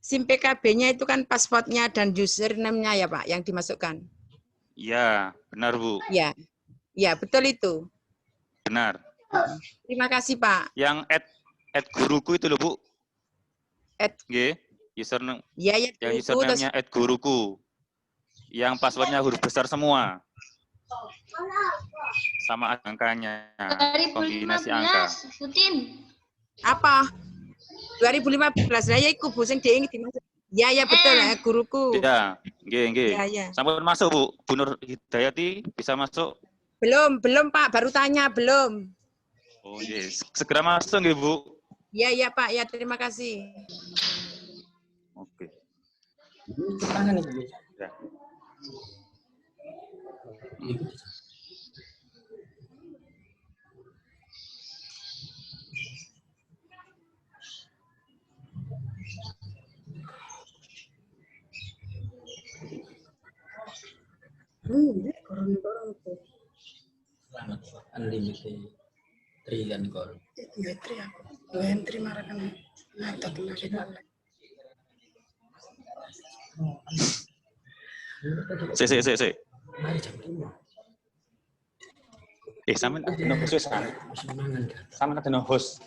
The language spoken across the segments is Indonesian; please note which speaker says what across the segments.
Speaker 1: SIM PKB-nya itu kan password-nya dan username-nya ya Pak yang dimasukkan.
Speaker 2: Iya, benar Bu.
Speaker 1: Ya, ya betul itu.
Speaker 2: Benar.
Speaker 1: Terima kasih Pak.
Speaker 2: Yang add guruku itu loh Bu.
Speaker 1: Add.
Speaker 2: Nggih, username.
Speaker 1: Ya, ya
Speaker 2: Yang
Speaker 1: guruku,
Speaker 2: username-nya @guruku. Yang passwordnya huruf besar semua. Sama angkanya. Kombinasi angka.
Speaker 3: Putin.
Speaker 1: Apa? 2015 lah ya iku Bu sing diinget dimasuk. Ya, ya betul guruku.
Speaker 2: Ya, nggih.
Speaker 1: Ya, ya.
Speaker 2: Sampun masuk Bu. Bu Nur Hidayati bisa masuk?
Speaker 1: Belum Pak, baru tanya belum.
Speaker 2: Oh, nggih. Segera masuk nggih Bu.
Speaker 1: Ya, ya Pak, ya terima kasih.
Speaker 2: Oke. Ya.
Speaker 4: Unlimited trillion call.
Speaker 2: Si. Sampean ada host kan? Sampean ada host.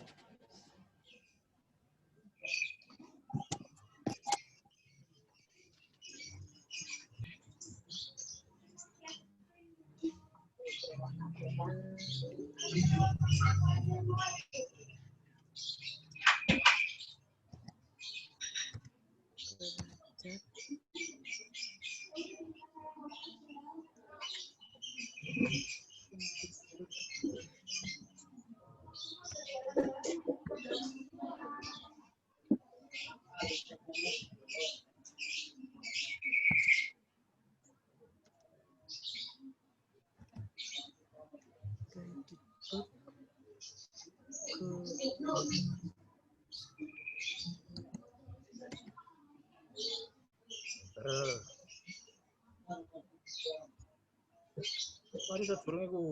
Speaker 5: Mari kita turun aku.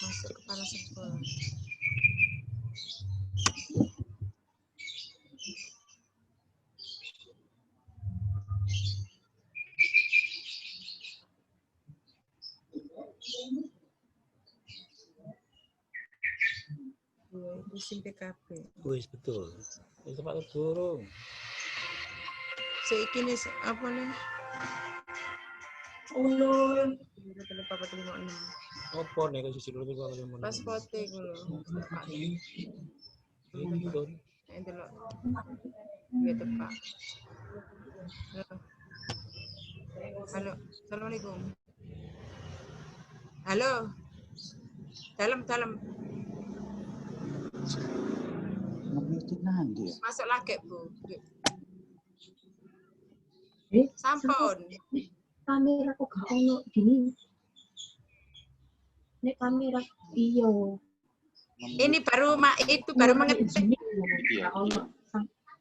Speaker 1: Masuk kepala sekolah. Itu SIM PKB.
Speaker 5: Wis betul. Wis Pak turun.
Speaker 1: Saiki nih apa nih?
Speaker 3: Ulul.
Speaker 5: Apa nih kalau sisi dulu kalau yang mana?
Speaker 1: Pasporte ku lho. Pak.
Speaker 5: Betul.
Speaker 1: Nek delok. Ya tepak. Halo. Assalamualaikum. Halo. Dalam. Masuk lagi, Bu. Sampun.
Speaker 3: Kamera kok gak ono gini. Nek kamera iya.
Speaker 1: Ini baru itu baru mengetik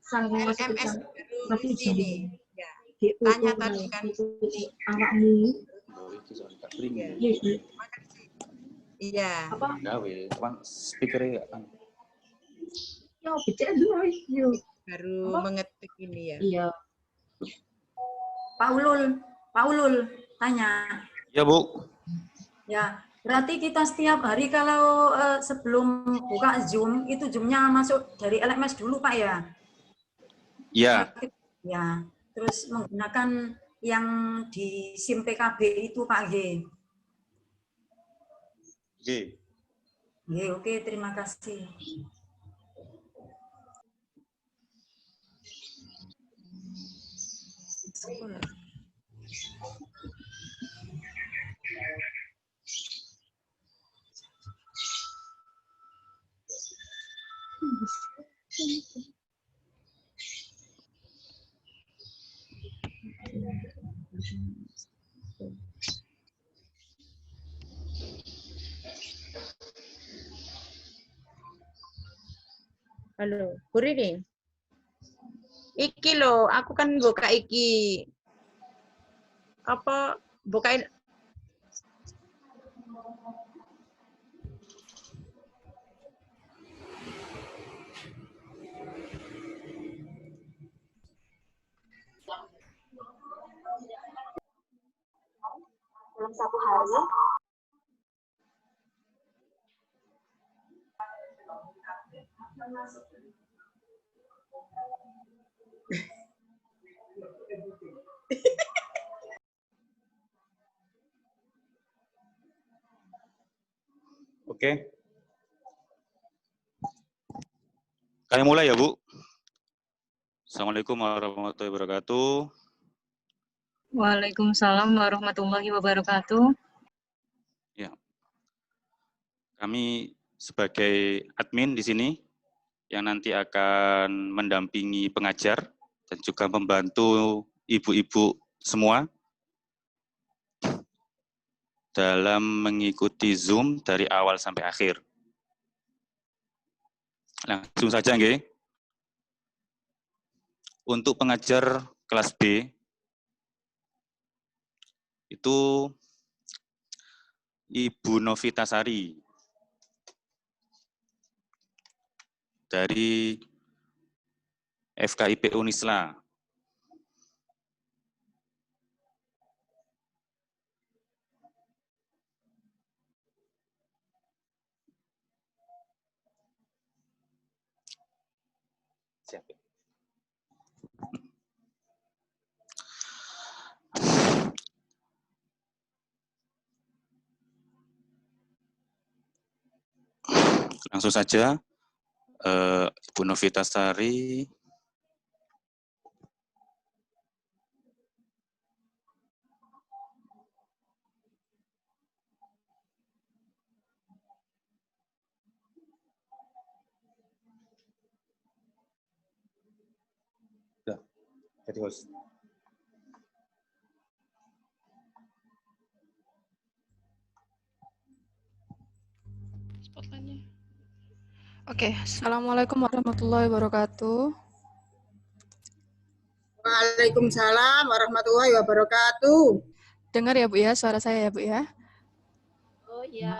Speaker 3: Sang
Speaker 1: SMS baru di sini. Ya. Tanya tadi kan
Speaker 3: awakmu.
Speaker 1: Iya.
Speaker 3: Apa?
Speaker 2: Gawe, cuman speaker-nya kan.
Speaker 3: Yo, bicara dulu yo.
Speaker 1: Baru mengetik ini ya.
Speaker 3: Iya. Pak Ulul, tanya.
Speaker 2: Ya, Bu.
Speaker 3: Ya, berarti kita setiap hari kalau sebelum buka Zoom, itu Zoom-nya masuk dari LMS dulu, Pak ya?
Speaker 2: Ya.
Speaker 3: Ya, terus menggunakan yang di SIM PKB itu, Pak G.
Speaker 2: Oke.
Speaker 3: Oke, terima kasih.
Speaker 1: Halo, Bu Rini. Iki loh, aku kan buka iki. Apa bukain
Speaker 6: dalam satu hari
Speaker 2: Oke. Kami mulai ya, Bu. Assalamualaikum warahmatullahi wabarakatuh.
Speaker 7: Waalaikumsalam warahmatullahi wabarakatuh.
Speaker 2: Ya. Kami sebagai admin di sini yang nanti akan mendampingi pengajar dan juga membantu ibu-ibu semua dalam mengikuti Zoom dari awal sampai akhir. Langsung saja, nggih. Untuk pengajar kelas B, itu Ibu Novitasari dari FKIP Unisla. Siap. Langsung saja, Ibu Novitasari. Sudah, jadi host.
Speaker 8: Oke, Assalamualaikum warahmatullahi wabarakatuh.
Speaker 1: Waalaikumsalam warahmatullahi wabarakatuh.
Speaker 8: Dengar ya Bu ya, suara saya ya Bu ya.
Speaker 6: oh ya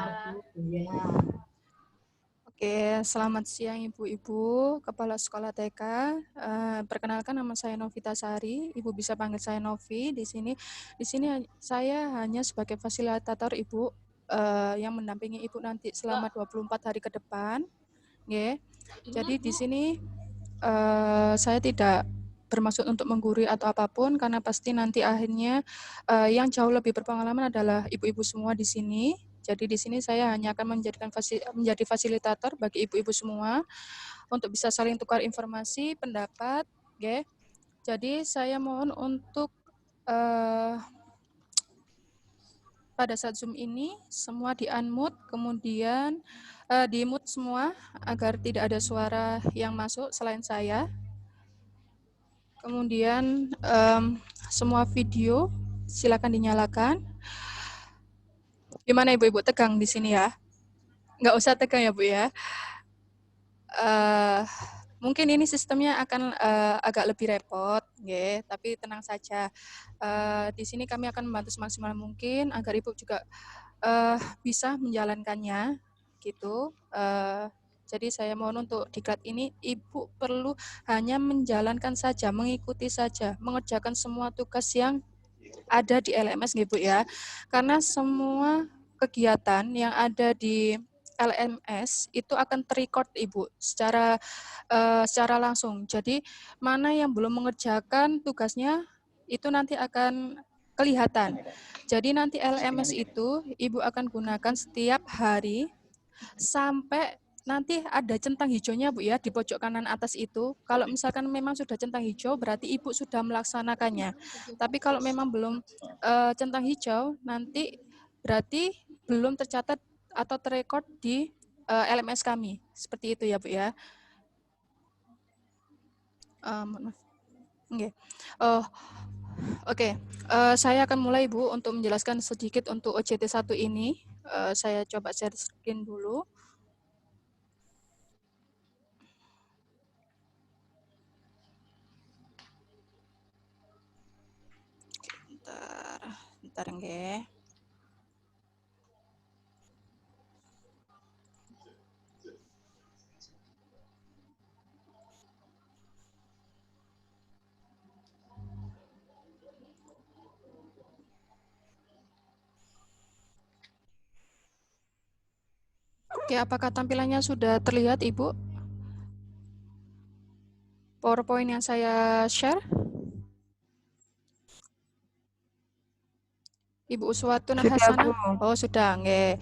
Speaker 8: Oke, selamat siang Ibu-Ibu, Kepala Sekolah TK. Perkenalkan nama saya Novitasari, Ibu bisa panggil saya Novi. Di sini saya hanya sebagai fasilitator Ibu yang mendampingi Ibu nanti selama 24 hari ke depan. Nggih. Jadi di sini saya tidak bermaksud untuk menggurui atau apapun karena pasti nanti akhirnya yang jauh lebih berpengalaman adalah ibu-ibu semua di sini. Jadi di sini saya hanya akan menjadi fasilitator bagi ibu-ibu semua untuk bisa saling tukar informasi, pendapat, okay. Jadi saya mohon untuk pada saat Zoom ini semua di-unmute, kemudian di-mute semua agar tidak ada suara yang masuk selain saya. Kemudian semua video silakan dinyalakan. Gimana Ibu-Ibu, tegang di sini ya? Nggak usah tegang ya Bu ya. Mungkin ini sistemnya akan agak lebih repot, ya, tapi tenang saja. Di sini kami akan membantu semaksimal mungkin agar Ibu juga bisa menjalankannya, gitu. Jadi saya mohon untuk diklat ini Ibu perlu hanya menjalankan saja, mengikuti saja, mengerjakan semua tugas yang ada di LMS gitu ya. Karena semua kegiatan yang ada di LMS itu akan terrecord Ibu secara langsung. Jadi mana yang belum mengerjakan tugasnya itu nanti akan kelihatan. Jadi nanti LMS itu Ibu akan gunakan setiap hari sampai nanti ada centang hijaunya Bu ya di pojok kanan atas itu. Kalau misalkan memang sudah centang hijau berarti Ibu sudah melaksanakannya. Tapi kalau memang belum centang hijau nanti berarti belum tercatat atau terrekord di LMS kami. Seperti itu ya Bu ya. Maaf. Okay. Oke. Saya akan mulai Bu untuk menjelaskan sedikit untuk OJT 1 ini. Saya coba share screen dulu. Bentar nggih. Oke, apakah tampilannya sudah terlihat, Ibu? PowerPoint yang saya share? Ibu Uswatun Hasana? Oh, sudah, nggih.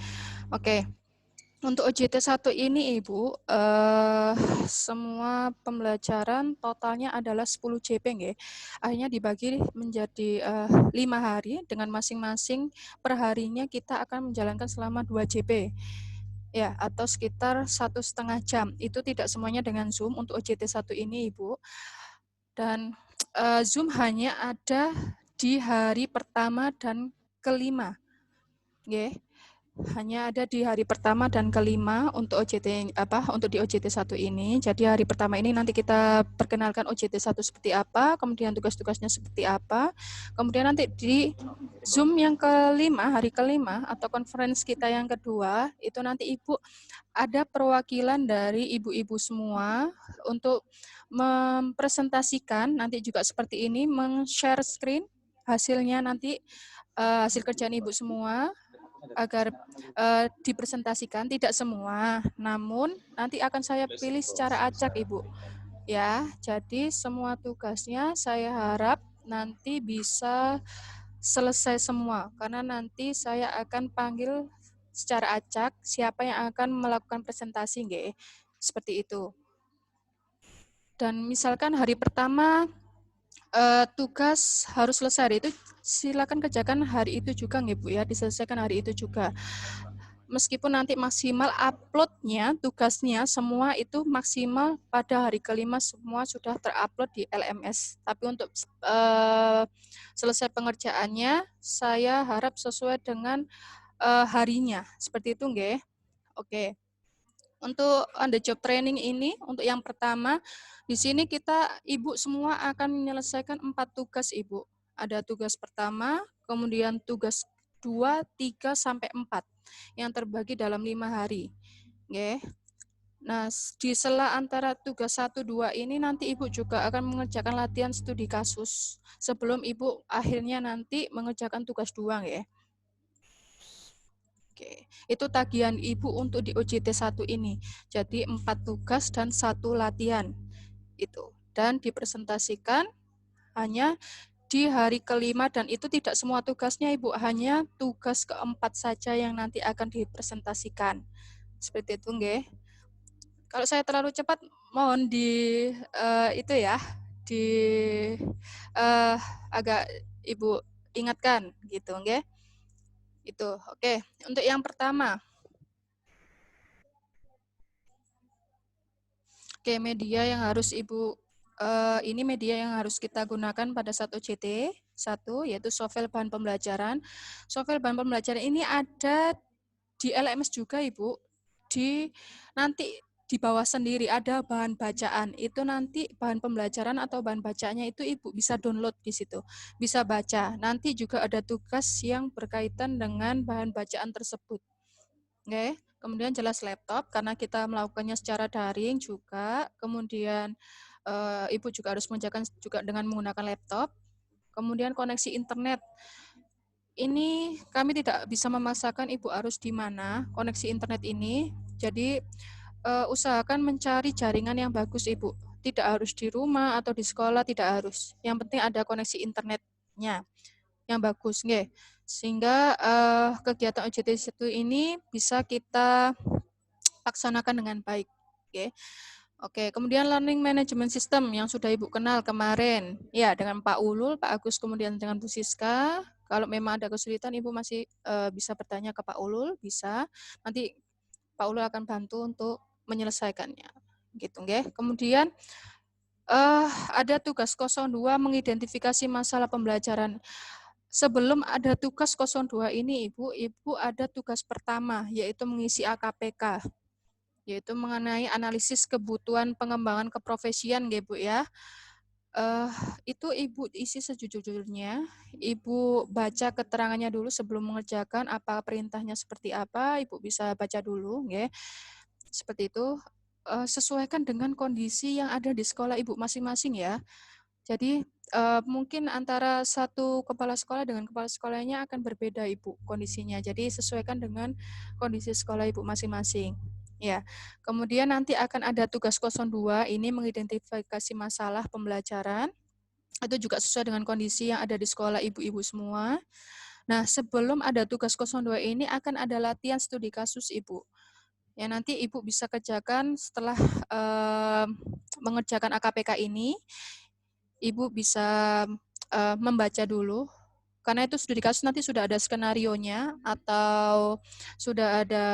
Speaker 8: Oke. Untuk OJT 1 ini, Ibu, semua pembelajaran totalnya adalah 10 JP, nggih. Akhirnya dibagi menjadi 5 hari dengan masing-masing perharinya kita akan menjalankan selama 2 JP. Ya, atau sekitar 1,5 jam. Itu tidak semuanya dengan Zoom untuk OJT 1 ini, Ibu. Dan Zoom hanya ada di hari pertama dan kelima. Nggih. Hanya ada di hari pertama dan kelima untuk OJT untuk di OJT 1 ini. Jadi hari pertama ini nanti kita perkenalkan OJT 1 seperti apa, kemudian tugas-tugasnya seperti apa. Kemudian nanti di Zoom yang kelima, hari kelima atau conference kita yang kedua, itu nanti Ibu ada perwakilan dari ibu-ibu semua untuk mempresentasikan nanti juga seperti ini, men-share screen hasilnya nanti hasil kerjaan Ibu semua agar dipresentasikan, tidak semua, namun nanti akan saya pilih secara acak, Ibu. Ya, jadi semua tugasnya saya harap nanti bisa selesai semua, karena nanti saya akan panggil secara acak siapa yang akan melakukan presentasi, nggih. Seperti itu. Dan misalkan hari pertama tugas harus selesai hari itu, silakan kerjakan hari itu juga, nggih Bu ya, diselesaikan hari itu juga. Meskipun nanti maksimal uploadnya, tugasnya semua itu maksimal pada hari kelima semua sudah terupload di LMS. Tapi untuk selesai pengerjaannya, saya harap sesuai dengan harinya. Seperti itu, nggih. Oke. Untuk on the job training ini, untuk yang pertama, di sini kita, Ibu semua akan menyelesaikan 4 tugas, Ibu. Ada tugas pertama, kemudian tugas 2, 3, sampai 4, yang terbagi dalam 5 hari. Oke. Nah, di sela antara tugas 1, 2 ini nanti Ibu juga akan mengerjakan latihan studi kasus, sebelum Ibu akhirnya nanti mengerjakan tugas 2, ya. Oke, itu tagihan Ibu untuk di OJT 1 ini. Jadi 4 tugas dan 1 latihan. Itu. Dan dipresentasikan hanya di hari kelima, dan itu tidak semua tugasnya, Ibu. Hanya tugas keempat saja yang nanti akan dipresentasikan. Seperti itu, nggih. Kalau saya terlalu cepat, mohon di itu ya, di agak Ibu ingatkan gitu, nggih. Itu. Oke, untuk yang pertama. Oke, media yang harus Ibu ini media yang harus kita gunakan pada saat OJT 1, yaitu sovel bahan pembelajaran. Sovel bahan pembelajaran ini ada di LMS juga, Ibu. Nanti di bawah sendiri ada bahan bacaan. Itu nanti bahan pembelajaran atau bahan bacaannya itu Ibu bisa download di situ. Bisa baca. Nanti juga ada tugas yang berkaitan dengan bahan bacaan tersebut. Oke. Kemudian jelas laptop, karena kita melakukannya secara daring juga. Kemudian Ibu juga harus mengerjakan juga dengan menggunakan laptop. Kemudian koneksi internet. Ini kami tidak bisa memaksakan Ibu harus di mana koneksi internet ini. Jadi usahakan mencari jaringan yang bagus, Ibu. Tidak harus di rumah atau di sekolah, tidak harus. Yang penting ada koneksi internetnya yang bagus, nggih. Sehingga kegiatan OJT 1 ini bisa kita laksanakan dengan baik. Oke, kemudian learning management system yang sudah Ibu kenal kemarin. Ya, dengan Pak Ulul, Pak Agus, kemudian dengan Bu Siska. Kalau memang ada kesulitan, Ibu masih bisa bertanya ke Pak Ulul, bisa. Nanti Pak Ulul akan bantu untuk menyelesaikannya. Gitu, nggih. Kemudian ada tugas 02 mengidentifikasi masalah pembelajaran. Sebelum ada tugas 02 ini, Ibu ada tugas pertama, yaitu mengisi AKPK, yaitu mengenai analisis kebutuhan pengembangan keprofesian, Bu ya. Eh, itu Ibu isi sejujur-jujurnya. Ibu baca keterangannya dulu sebelum mengerjakan, apa perintahnya seperti apa, Ibu bisa baca dulu, nggih. Seperti itu. Sesuaikan dengan kondisi yang ada di sekolah Ibu masing-masing ya. Jadi mungkin antara satu kepala sekolah dengan kepala sekolahnya akan berbeda Ibu kondisinya. Jadi sesuaikan dengan kondisi sekolah Ibu masing-masing. Ya. Kemudian nanti akan ada tugas 02, ini mengidentifikasi masalah pembelajaran. Itu juga sesuai dengan kondisi yang ada di sekolah ibu-ibu semua. Nah, sebelum ada tugas 02 ini akan ada latihan studi kasus Ibu. Ya, nanti Ibu bisa kerjakan setelah mengerjakan AKPK ini. Ibu bisa membaca dulu, karena itu studi kasus nanti sudah ada skenarionya atau sudah ada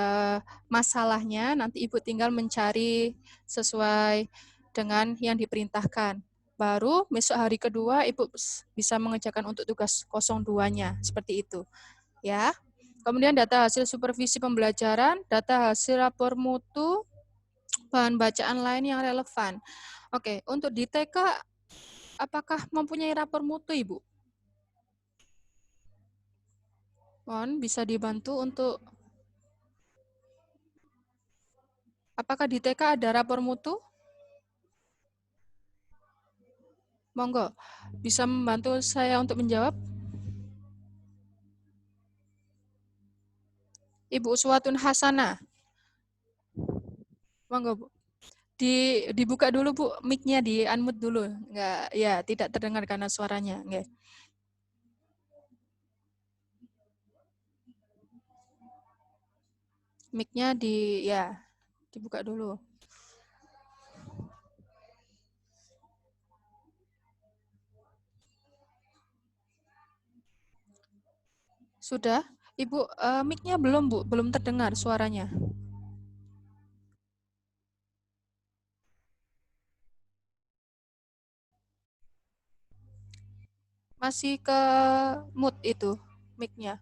Speaker 8: masalahnya, nanti Ibu tinggal mencari sesuai dengan yang diperintahkan. Baru besok hari kedua Ibu bisa mengerjakan untuk tugas 02-nya, seperti itu. Ya. Kemudian data hasil supervisi pembelajaran, data hasil rapor mutu, bahan bacaan lain yang relevan. Oke, untuk di TK, apakah mempunyai rapor mutu, Ibu? Mohon bisa dibantu untuk, apakah di TK ada rapor mutu? Monggo, bisa membantu saya untuk menjawab? Ibu Uswatun Hasanah. Monggo, Bu. Dibuka dulu, Bu, mic-nya di-unmute dulu. Enggak, ya, tidak terdengar karena suaranya. Enggak. Mic-nya dibuka dulu. Sudah? Ibu, mic-nya belum, Bu, belum terdengar suaranya. Masih ke mute itu mic-nya.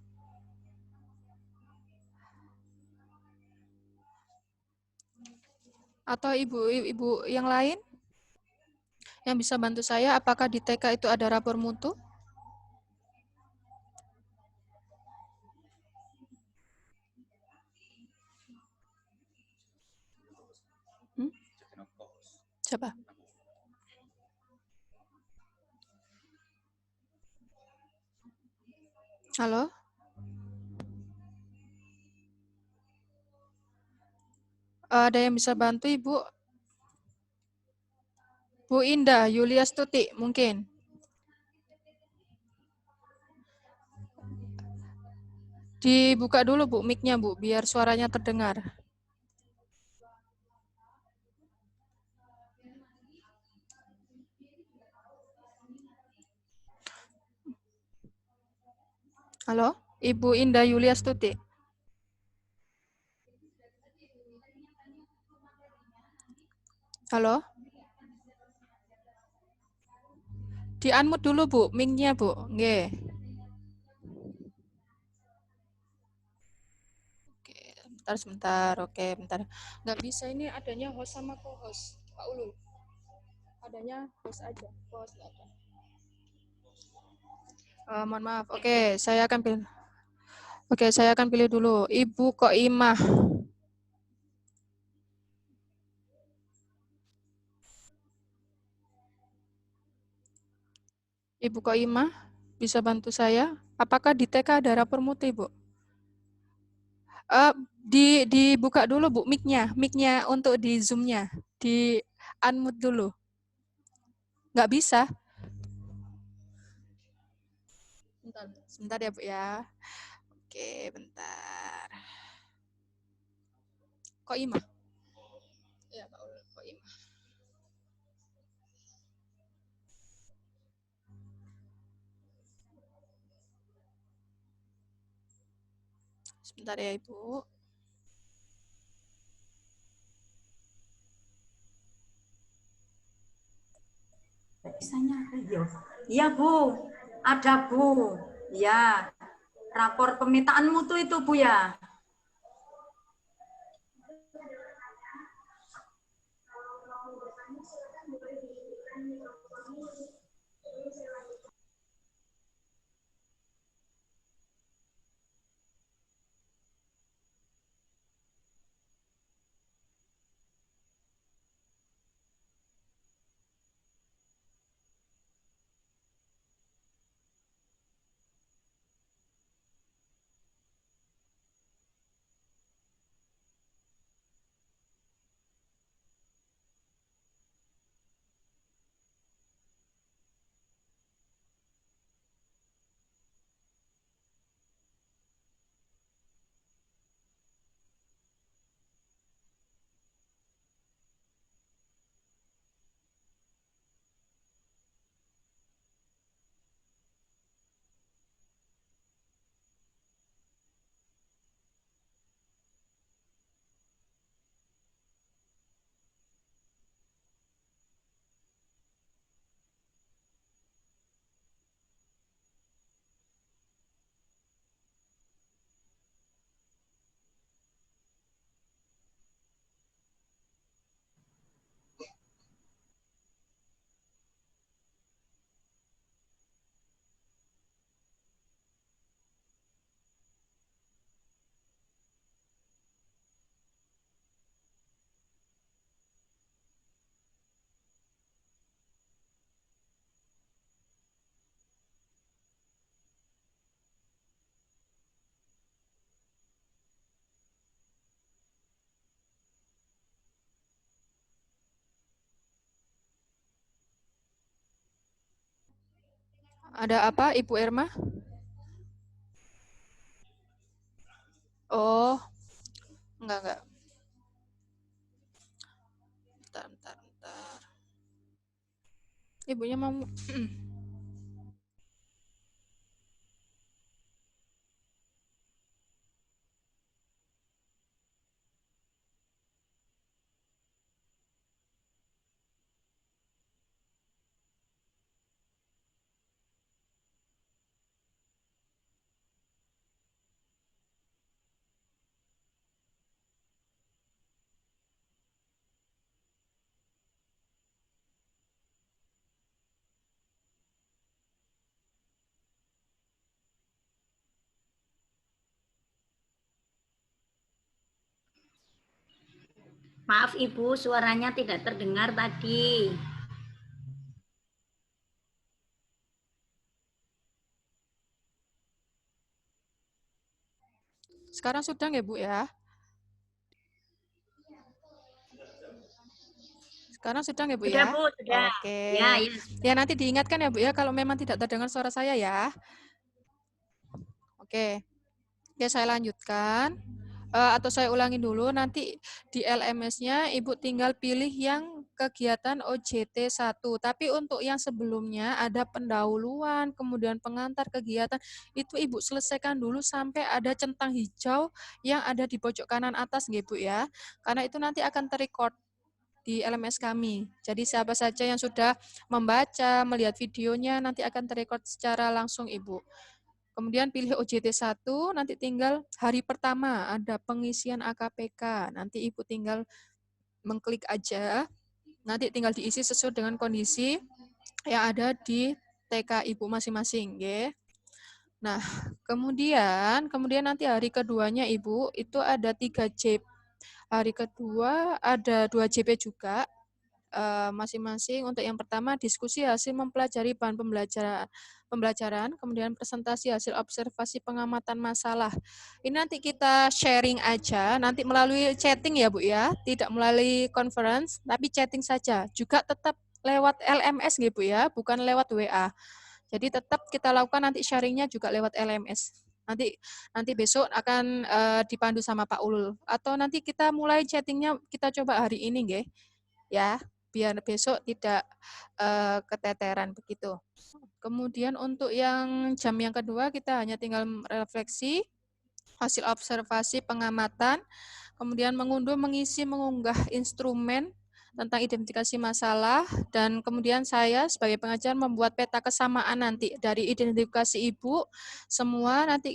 Speaker 8: Atau ibu yang lain yang bisa bantu saya, apakah di TK itu ada rapor mutu? Siapa? Halo? Ada yang bisa bantu, Ibu? Bu Indah, Yulia Stuti, mungkin. Dibuka dulu, Bu, mic-nya, Bu, biar suaranya terdengar. Halo? Ibu Indah Yulia Stuti. Halo? Di-unmute dulu, Bu, mic-nya, Bu. Nggih. Oke, sebentar. Oke, bentar. Nggak bisa, ini adanya host sama co-host, Pak Ulul. Adanya host aja, co-host nggak ada. Mohon maaf. Oke, saya akan pilih. Oke, saya akan pilih dulu. Ibu Koimah. Ibu Koimah, bisa bantu saya? Apakah di TK ada rapor mutu, Ibu? Dibuka dulu, Bu, mic-nya untuk di Zoom-nya. Di unmute dulu. Nggak bisa? Sebentar ya, Bu, ya. Oke, bentar. Koimah. Ya, Pak Ulul, Koimah. Sebentar ya, Ibu.
Speaker 3: Iya, Bu. Ada, Bu. Ya. Rapor pemetaan mutu itu, Bu, ya.
Speaker 8: Ada apa, Ibu Irma? Oh, enggak. Bentar. Ibunya mau.
Speaker 9: Maaf Ibu, suaranya tidak terdengar tadi.
Speaker 8: Sekarang sudah nggak, Bu, ya? Sekarang sudah nggak, Bu,
Speaker 9: Sudah
Speaker 8: ya?
Speaker 9: Bu, sudah.
Speaker 8: Oke.
Speaker 9: Ya.
Speaker 8: Ya, nanti diingatkan ya, Bu, ya, kalau memang tidak terdengar suara saya ya. Oke. Oke, saya lanjutkan. Atau saya ulangi dulu, nanti di LMS-nya Ibu tinggal pilih yang kegiatan OJT 1. Tapi untuk yang sebelumnya ada pendahuluan, kemudian pengantar kegiatan, itu Ibu selesaikan dulu sampai ada centang hijau yang ada di pojok kanan atas, nggih, Bu, ya. Karena itu nanti akan terrecord di LMS kami. Jadi siapa saja yang sudah membaca, melihat videonya, nanti akan terrecord secara langsung, Ibu. Kemudian pilih OJT 1, nanti tinggal hari pertama ada pengisian AKPK. Nanti Ibu tinggal mengklik aja, nanti tinggal diisi sesuai dengan kondisi yang ada di TK Ibu masing-masing. Nah, kemudian nanti hari keduanya Ibu, itu ada 3 JP. Hari kedua ada 2 JP juga, masing-masing. Untuk yang pertama, diskusi hasil mempelajari bahan pembelajaran, kemudian presentasi hasil observasi pengamatan masalah. Ini nanti kita sharing aja, nanti melalui chatting ya Bu ya, tidak melalui conference, tapi chatting saja. Juga tetap lewat LMS ya Bu ya, bukan lewat WA. Jadi tetap kita lakukan nanti sharingnya juga lewat LMS. Nanti besok akan dipandu sama Pak Ulul. Atau nanti kita mulai chattingnya kita coba hari ini nggih. Ya, biar besok tidak keteteran begitu. Kemudian untuk yang jam yang kedua kita hanya tinggal refleksi hasil observasi pengamatan, kemudian mengunduh, mengisi, mengunggah instrumen tentang identifikasi masalah, dan kemudian saya sebagai pengajar membuat peta kesamaan nanti dari identifikasi Ibu semua nanti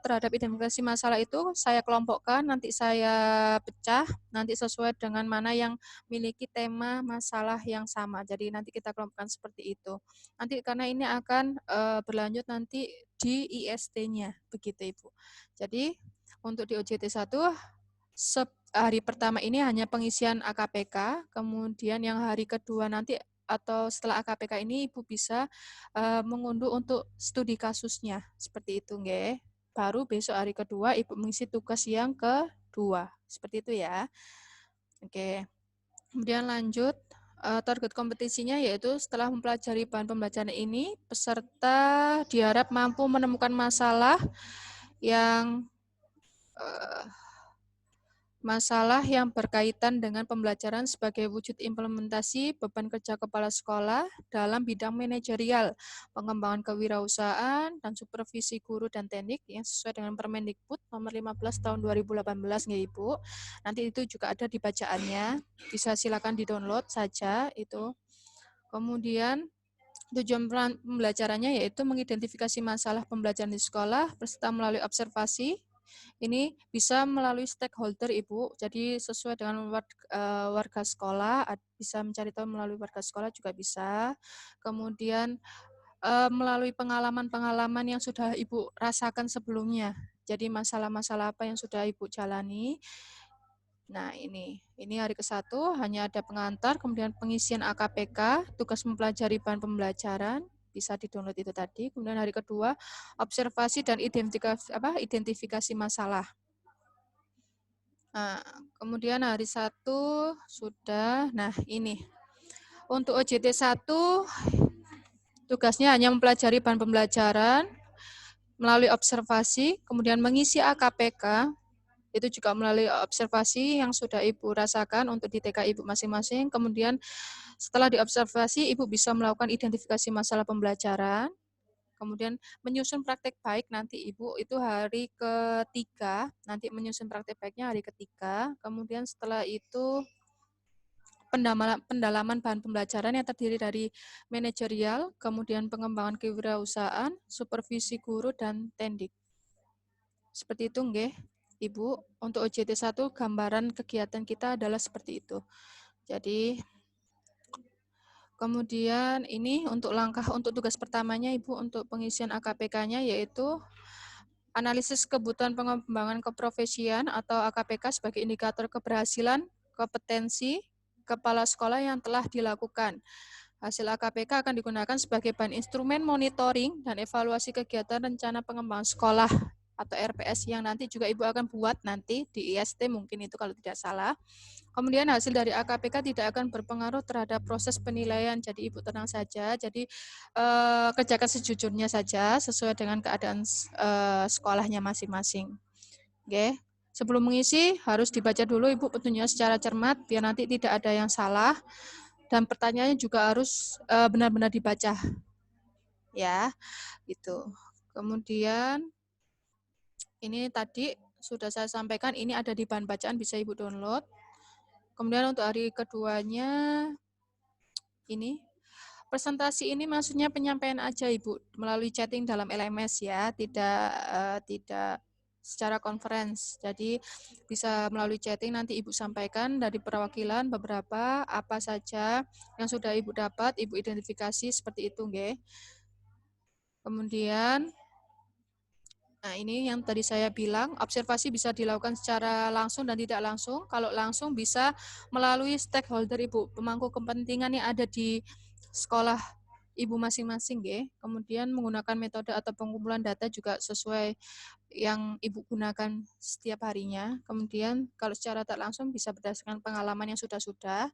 Speaker 8: terhadap identifikasi masalah itu saya kelompokkan, nanti saya pecah, nanti sesuai dengan mana yang memiliki tema masalah yang sama. Jadi nanti kita kelompokkan seperti itu. Nanti karena ini akan berlanjut nanti di IST-nya, begitu Ibu. Jadi untuk di OJT 1 hari pertama ini hanya pengisian AKPK, kemudian yang hari kedua nanti atau setelah AKPK ini Ibu bisa mengunduh untuk studi kasusnya, seperti itu nggih. Baru besok hari kedua Ibu mengisi tugas yang kedua, seperti itu ya. Oke. Kemudian lanjut, target kompetisinya yaitu setelah mempelajari bahan pembelajaran ini, peserta diharap mampu menemukan masalah yang berkaitan dengan pembelajaran sebagai wujud implementasi beban kerja kepala sekolah dalam bidang manajerial, pengembangan kewirausahaan, dan supervisi guru dan teknik yang sesuai dengan Permendikbud nomor 15 tahun 2018 ya Ibu. Nanti itu juga ada di bacaannya, bisa silakan di-download saja itu. Kemudian tujuan pembelajarannya yaitu mengidentifikasi masalah pembelajaran di sekolah peserta melalui observasi. Ini bisa melalui stakeholder Ibu, jadi sesuai dengan warga sekolah, bisa mencari tahu melalui warga sekolah juga bisa. Kemudian melalui pengalaman-pengalaman yang sudah Ibu rasakan sebelumnya. Jadi masalah-masalah apa yang sudah Ibu jalani. Nah ini hari ke-1 hanya ada pengantar, kemudian pengisian AKPK, tugas mempelajari bahan pembelajaran, bisa di-download itu tadi. Kemudian hari kedua, observasi dan identifikasi masalah. Nah, kemudian hari 1 sudah, nah ini. Untuk OJT 1, Tugasnya hanya mempelajari bahan pembelajaran melalui observasi, kemudian mengisi AKPK, itu juga melalui observasi yang sudah Ibu rasakan untuk di TK Ibu masing-masing. Kemudian setelah diobservasi, Ibu bisa melakukan identifikasi masalah pembelajaran, kemudian menyusun praktek baik nanti Ibu itu hari ketiga, nanti menyusun praktek baiknya hari ketiga. Kemudian setelah itu pendalaman bahan pembelajaran yang terdiri dari manajerial, kemudian pengembangan kewirausahaan, supervisi guru, dan tendik. Seperti itu, nggih, Ibu. Untuk OJT 1, gambaran kegiatan kita adalah seperti itu. Jadi, kemudian ini untuk tugas pertamanya, Ibu, untuk pengisian AKPK-nya, yaitu analisis kebutuhan pengembangan keprofesian atau AKPK sebagai indikator keberhasilan, kompetensi, kepala sekolah yang telah dilakukan. Hasil AKPK akan digunakan sebagai bahan instrumen monitoring dan evaluasi kegiatan rencana pengembangan sekolah atau RPS yang nanti juga Ibu akan buat nanti di IST mungkin itu kalau tidak salah. Kemudian hasil dari AKPK tidak akan berpengaruh terhadap proses penilaian, jadi Ibu tenang saja. Jadi kerjakan sejujurnya saja sesuai dengan keadaan sekolahnya masing-masing. Oke. Sebelum mengisi harus dibaca dulu Ibu petunjuknya secara cermat biar nanti tidak ada yang salah dan pertanyaannya juga harus benar-benar dibaca. Ya, gitu. Kemudian ini tadi sudah saya sampaikan, ini ada di bahan bacaan, bisa Ibu download. Kemudian untuk hari keduanya, ini presentasi ini maksudnya penyampaian aja Ibu, melalui chatting dalam LMS ya, tidak secara conference. Jadi bisa melalui chatting nanti Ibu sampaikan dari perwakilan beberapa apa saja yang sudah Ibu dapat, Ibu identifikasi seperti itu, nggih. Kemudian nah, ini yang tadi saya bilang, observasi bisa dilakukan secara langsung dan tidak langsung. Kalau langsung bisa melalui stakeholder Ibu, pemangku kepentingan yang ada di sekolah Ibu masing-masing, nggih. Kemudian menggunakan metode atau pengumpulan data juga sesuai yang Ibu gunakan setiap harinya. Kemudian kalau secara tak langsung bisa berdasarkan pengalaman yang sudah-sudah.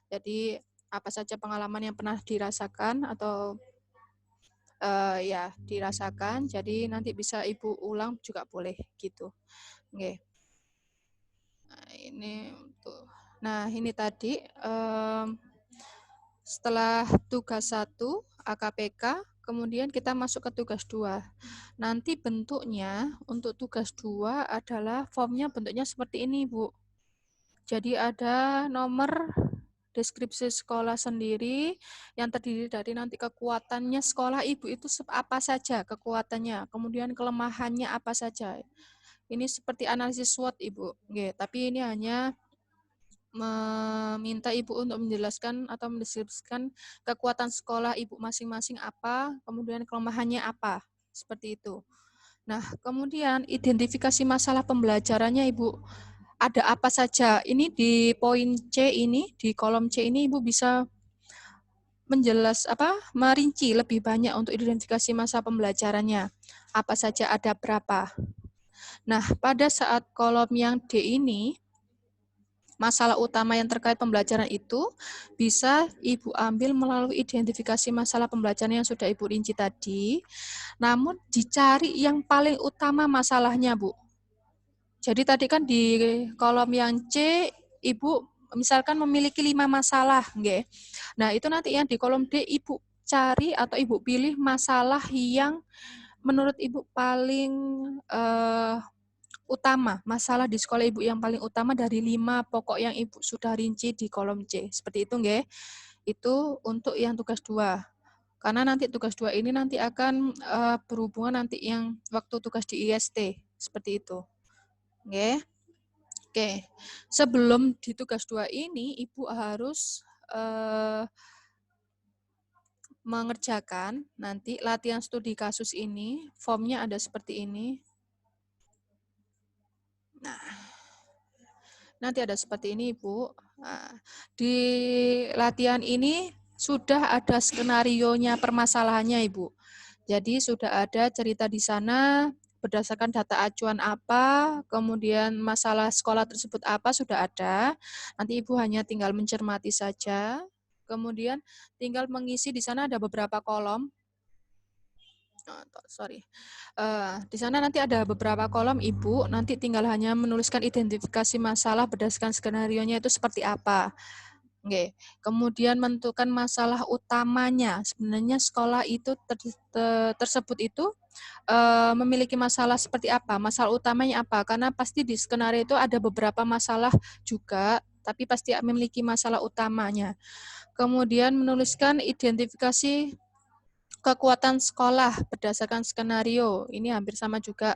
Speaker 8: Jadi apa saja pengalaman yang pernah dirasakan atau ya dirasakan, jadi nanti bisa Ibu ulang juga boleh gitu. Oke. Nah, ini tadi setelah tugas 1 AKPK, kemudian kita masuk ke tugas 2. Nanti bentuknya untuk tugas 2 adalah formnya bentuknya seperti ini, Bu. Jadi ada nomor deskripsi sekolah sendiri yang terdiri dari nanti kekuatannya sekolah Ibu itu apa saja kekuatannya, kemudian kelemahannya apa saja. Ini seperti analisis SWOT Ibu, nggih, tapi ini hanya meminta Ibu untuk menjelaskan atau mendeskripsikan kekuatan sekolah Ibu masing-masing apa, kemudian kelemahannya apa, seperti itu. Nah, kemudian identifikasi masalah pembelajarannya Ibu. Ada apa saja? Ini di poin C ini, di kolom C ini Ibu bisa merinci lebih banyak untuk identifikasi masa pembelajarannya. Apa saja, ada berapa. Nah, pada saat kolom yang D ini, masalah utama yang terkait pembelajaran itu bisa Ibu ambil melalui identifikasi masalah pembelajaran yang sudah Ibu rinci tadi, namun dicari yang paling utama masalahnya, Bu. Jadi tadi kan di kolom yang C, Ibu misalkan memiliki 5 masalah, nggih. Nah, itu nanti yang di kolom D Ibu cari atau Ibu pilih masalah yang menurut Ibu paling utama, masalah di sekolah Ibu yang paling utama dari 5 pokok yang Ibu sudah rinci di kolom C. Seperti itu, nggih. Itu untuk yang tugas 2. Karena nanti tugas 2 ini nanti akan berhubungan nanti yang waktu tugas di IST, seperti itu. Oke. Oke. Sebelum di tugas 2 ini Ibu harus mengerjakan nanti latihan studi kasus ini. Formnya ada seperti ini. Nah, nanti ada seperti ini, Ibu. Nah, di latihan ini sudah ada skenarionya permasalahannya, Ibu. Jadi sudah ada cerita di sana, berdasarkan data acuan apa, kemudian masalah sekolah tersebut apa, sudah ada. Nanti Ibu hanya tinggal mencermati saja. Kemudian tinggal mengisi di sana ada beberapa kolom. Di sana nanti ada beberapa kolom Ibu, nanti tinggal hanya menuliskan identifikasi masalah berdasarkan skenarionya itu seperti apa. Oke. Kemudian menentukan masalah utamanya. Sebenarnya sekolah itu tersebut itu memiliki masalah seperti apa, masalah utamanya apa, karena pasti di skenario itu ada beberapa masalah juga, tapi pasti memiliki masalah utamanya. Kemudian menuliskan identifikasi kekuatan sekolah berdasarkan skenario. Ini hampir sama juga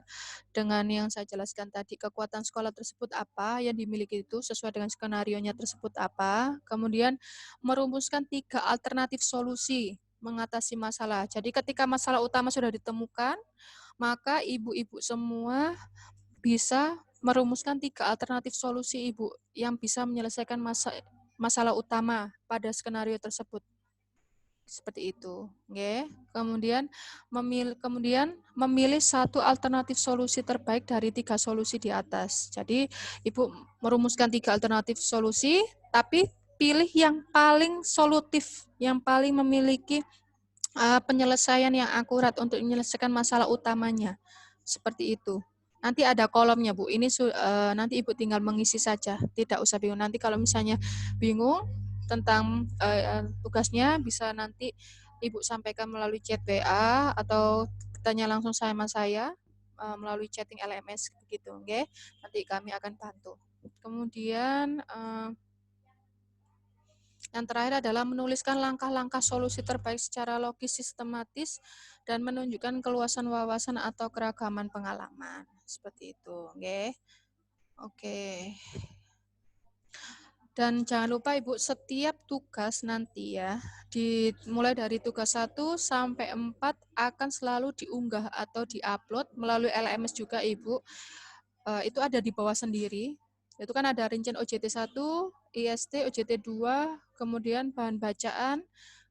Speaker 8: dengan yang saya jelaskan tadi. Kekuatan sekolah tersebut apa yang dimiliki itu sesuai dengan skenarionya tersebut apa. Kemudian merumuskan 3 alternatif solusi mengatasi masalah. Jadi ketika masalah utama sudah ditemukan, maka ibu-ibu semua bisa merumuskan 3 alternatif solusi Ibu yang bisa menyelesaikan masalah utama pada skenario tersebut. Seperti itu, okay. Kemudian memilih satu alternatif solusi terbaik dari 3 solusi di atas. Jadi Ibu merumuskan 3 alternatif solusi, tapi pilih yang paling solutif, yang paling memiliki penyelesaian yang akurat untuk menyelesaikan masalah utamanya. Seperti itu. Nanti ada kolomnya Bu. Ini nanti Ibu tinggal mengisi saja, tidak usah bingung. Nanti kalau misalnya bingung tentang tugasnya bisa nanti Ibu sampaikan melalui chat WA atau tanya langsung sama saya melalui chatting LMS begitu, oke? Nanti kami akan bantu. Kemudian yang terakhir adalah menuliskan langkah-langkah solusi terbaik secara logis, sistematis, dan menunjukkan keluasan wawasan atau keragaman pengalaman. Seperti itu, oke? Oke. Dan jangan lupa Ibu, setiap tugas nanti ya, mulai dari tugas 1 sampai 4 akan selalu diunggah atau diupload melalui LMS juga Ibu. Itu ada di bawah sendiri. Itu kan ada rincian OJT 1, IST, OJT 2, kemudian bahan bacaan,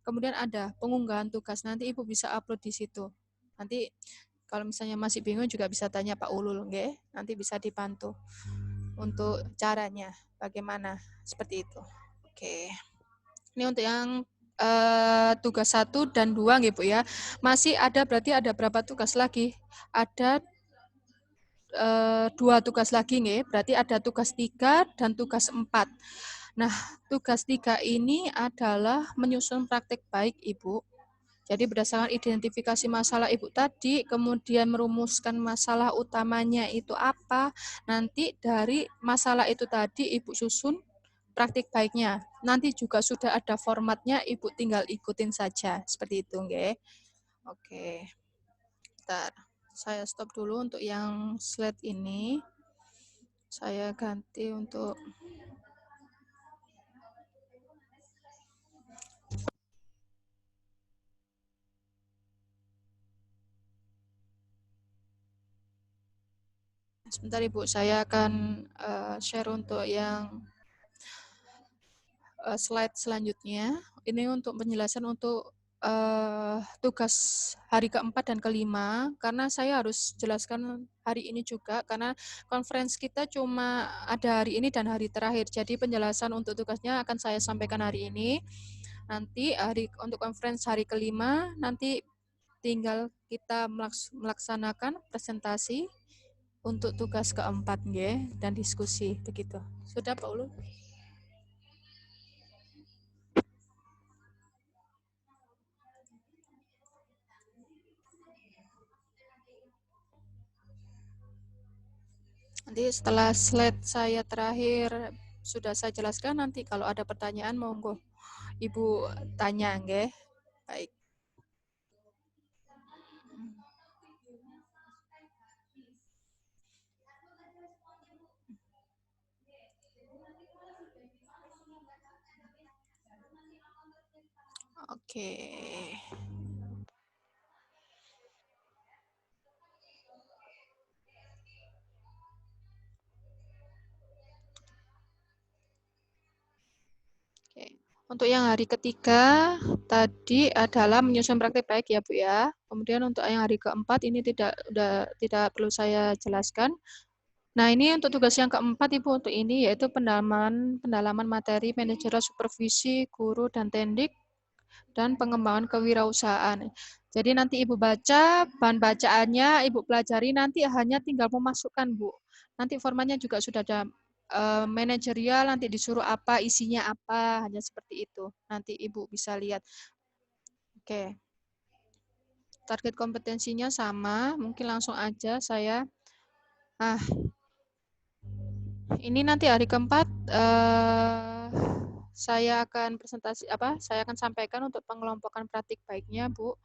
Speaker 8: kemudian ada pengunggahan tugas. Nanti Ibu bisa upload di situ. Nanti kalau misalnya masih bingung juga bisa tanya Pak Ulul, nggih. Nanti bisa dibantu untuk caranya bagaimana seperti itu. Oke. Ini untuk yang tugas 1 dan 2 nggih Bu ya. Masih ada berarti ada berapa tugas lagi? Ada 2 tugas lagi nggih. Berarti ada tugas 3 dan tugas 4. Nah, tugas 3 ini adalah menyusun praktek baik Ibu. Jadi berdasarkan identifikasi masalah Ibu tadi, kemudian merumuskan masalah utamanya itu apa, nanti dari masalah itu tadi Ibu susun praktik baiknya. Nanti juga sudah ada formatnya, Ibu tinggal ikutin saja. Seperti itu, nggih. Oke. Bentar. Saya stop dulu untuk yang slide ini. Saya ganti untuk sebentar Ibu, saya akan share untuk yang slide selanjutnya. Ini untuk penjelasan untuk tugas hari keempat dan kelima, karena saya harus jelaskan hari ini juga, karena conference kita cuma ada hari ini dan hari terakhir. Jadi penjelasan untuk tugasnya akan saya sampaikan hari ini. Nanti untuk conference hari kelima, nanti tinggal kita melaksanakan presentasi untuk tugas keempat nggih dan diskusi begitu. Sudah Pak Ulul? Nanti setelah slide saya terakhir sudah saya jelaskan, nanti kalau ada pertanyaan monggo Ibu tanya nggih. Baik. Oke. Untuk yang hari ketiga tadi adalah menyusun praktik baik ya Bu ya. Kemudian untuk yang hari keempat ini tidak perlu saya jelaskan. Nah, ini untuk tugas yang keempat, Ibu, untuk ini yaitu pendalaman materi manajerial supervisi, guru, dan tendik, dan pengembangan kewirausahaan. Jadi nanti Ibu baca, bahan bacaannya Ibu pelajari, nanti hanya tinggal memasukkan, Bu. Nanti formatnya juga sudah ada manajerial, nanti disuruh apa, isinya apa, hanya seperti itu. Nanti Ibu bisa lihat. Oke. Target kompetensinya sama, mungkin langsung aja saya. Ini nanti hari keempat saya akan presentasi saya akan sampaikan untuk pengelompokan praktik baiknya, Bu.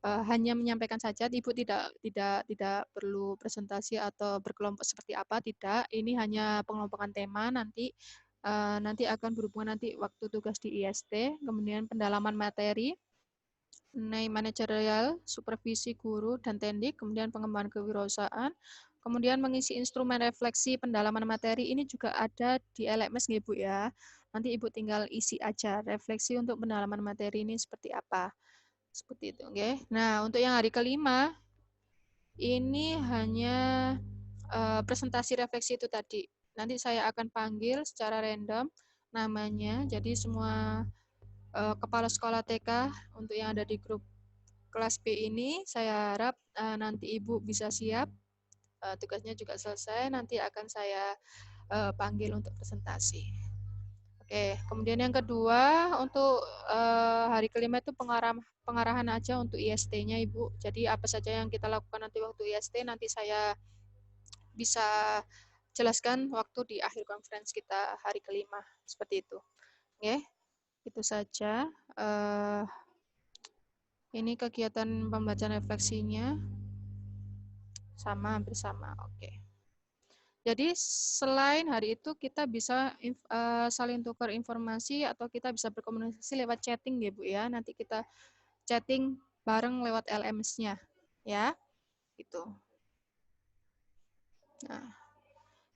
Speaker 8: Hanya menyampaikan saja, Ibu tidak perlu presentasi atau berkelompok seperti apa, tidak. Ini hanya pengelompokan tema nanti akan berhubungan nanti waktu tugas di IST, kemudian pendalaman materi, mengenai manajerial, supervisi guru dan tendik, kemudian pengembangan kewirausahaan, kemudian mengisi instrumen refleksi pendalaman materi, ini juga ada di LMS nggih, Bu ya. Nanti Ibu tinggal isi aja refleksi untuk pendalaman materi ini seperti apa. Seperti itu, oke. Nah, untuk yang hari kelima ini hanya presentasi refleksi itu tadi. Nanti saya akan panggil secara random namanya. Jadi semua kepala sekolah TK untuk yang ada di grup kelas B ini, saya harap nanti Ibu bisa siap, tugasnya juga selesai, nanti akan saya panggil untuk presentasi. Oke, kemudian yang kedua, untuk hari kelima itu pengarahan aja untuk IST-nya, Ibu. Jadi apa saja yang kita lakukan nanti waktu IST, nanti saya bisa jelaskan waktu di akhir conference kita hari kelima, seperti itu. Oke, itu saja. Ini kegiatan pembacaan refleksinya hampir sama. Oke. Jadi selain hari itu kita bisa saling tukar informasi atau kita bisa berkomunikasi lewat chatting ya, Bu ya. Nanti kita chatting bareng lewat LMS-nya ya. Gitu. Nah,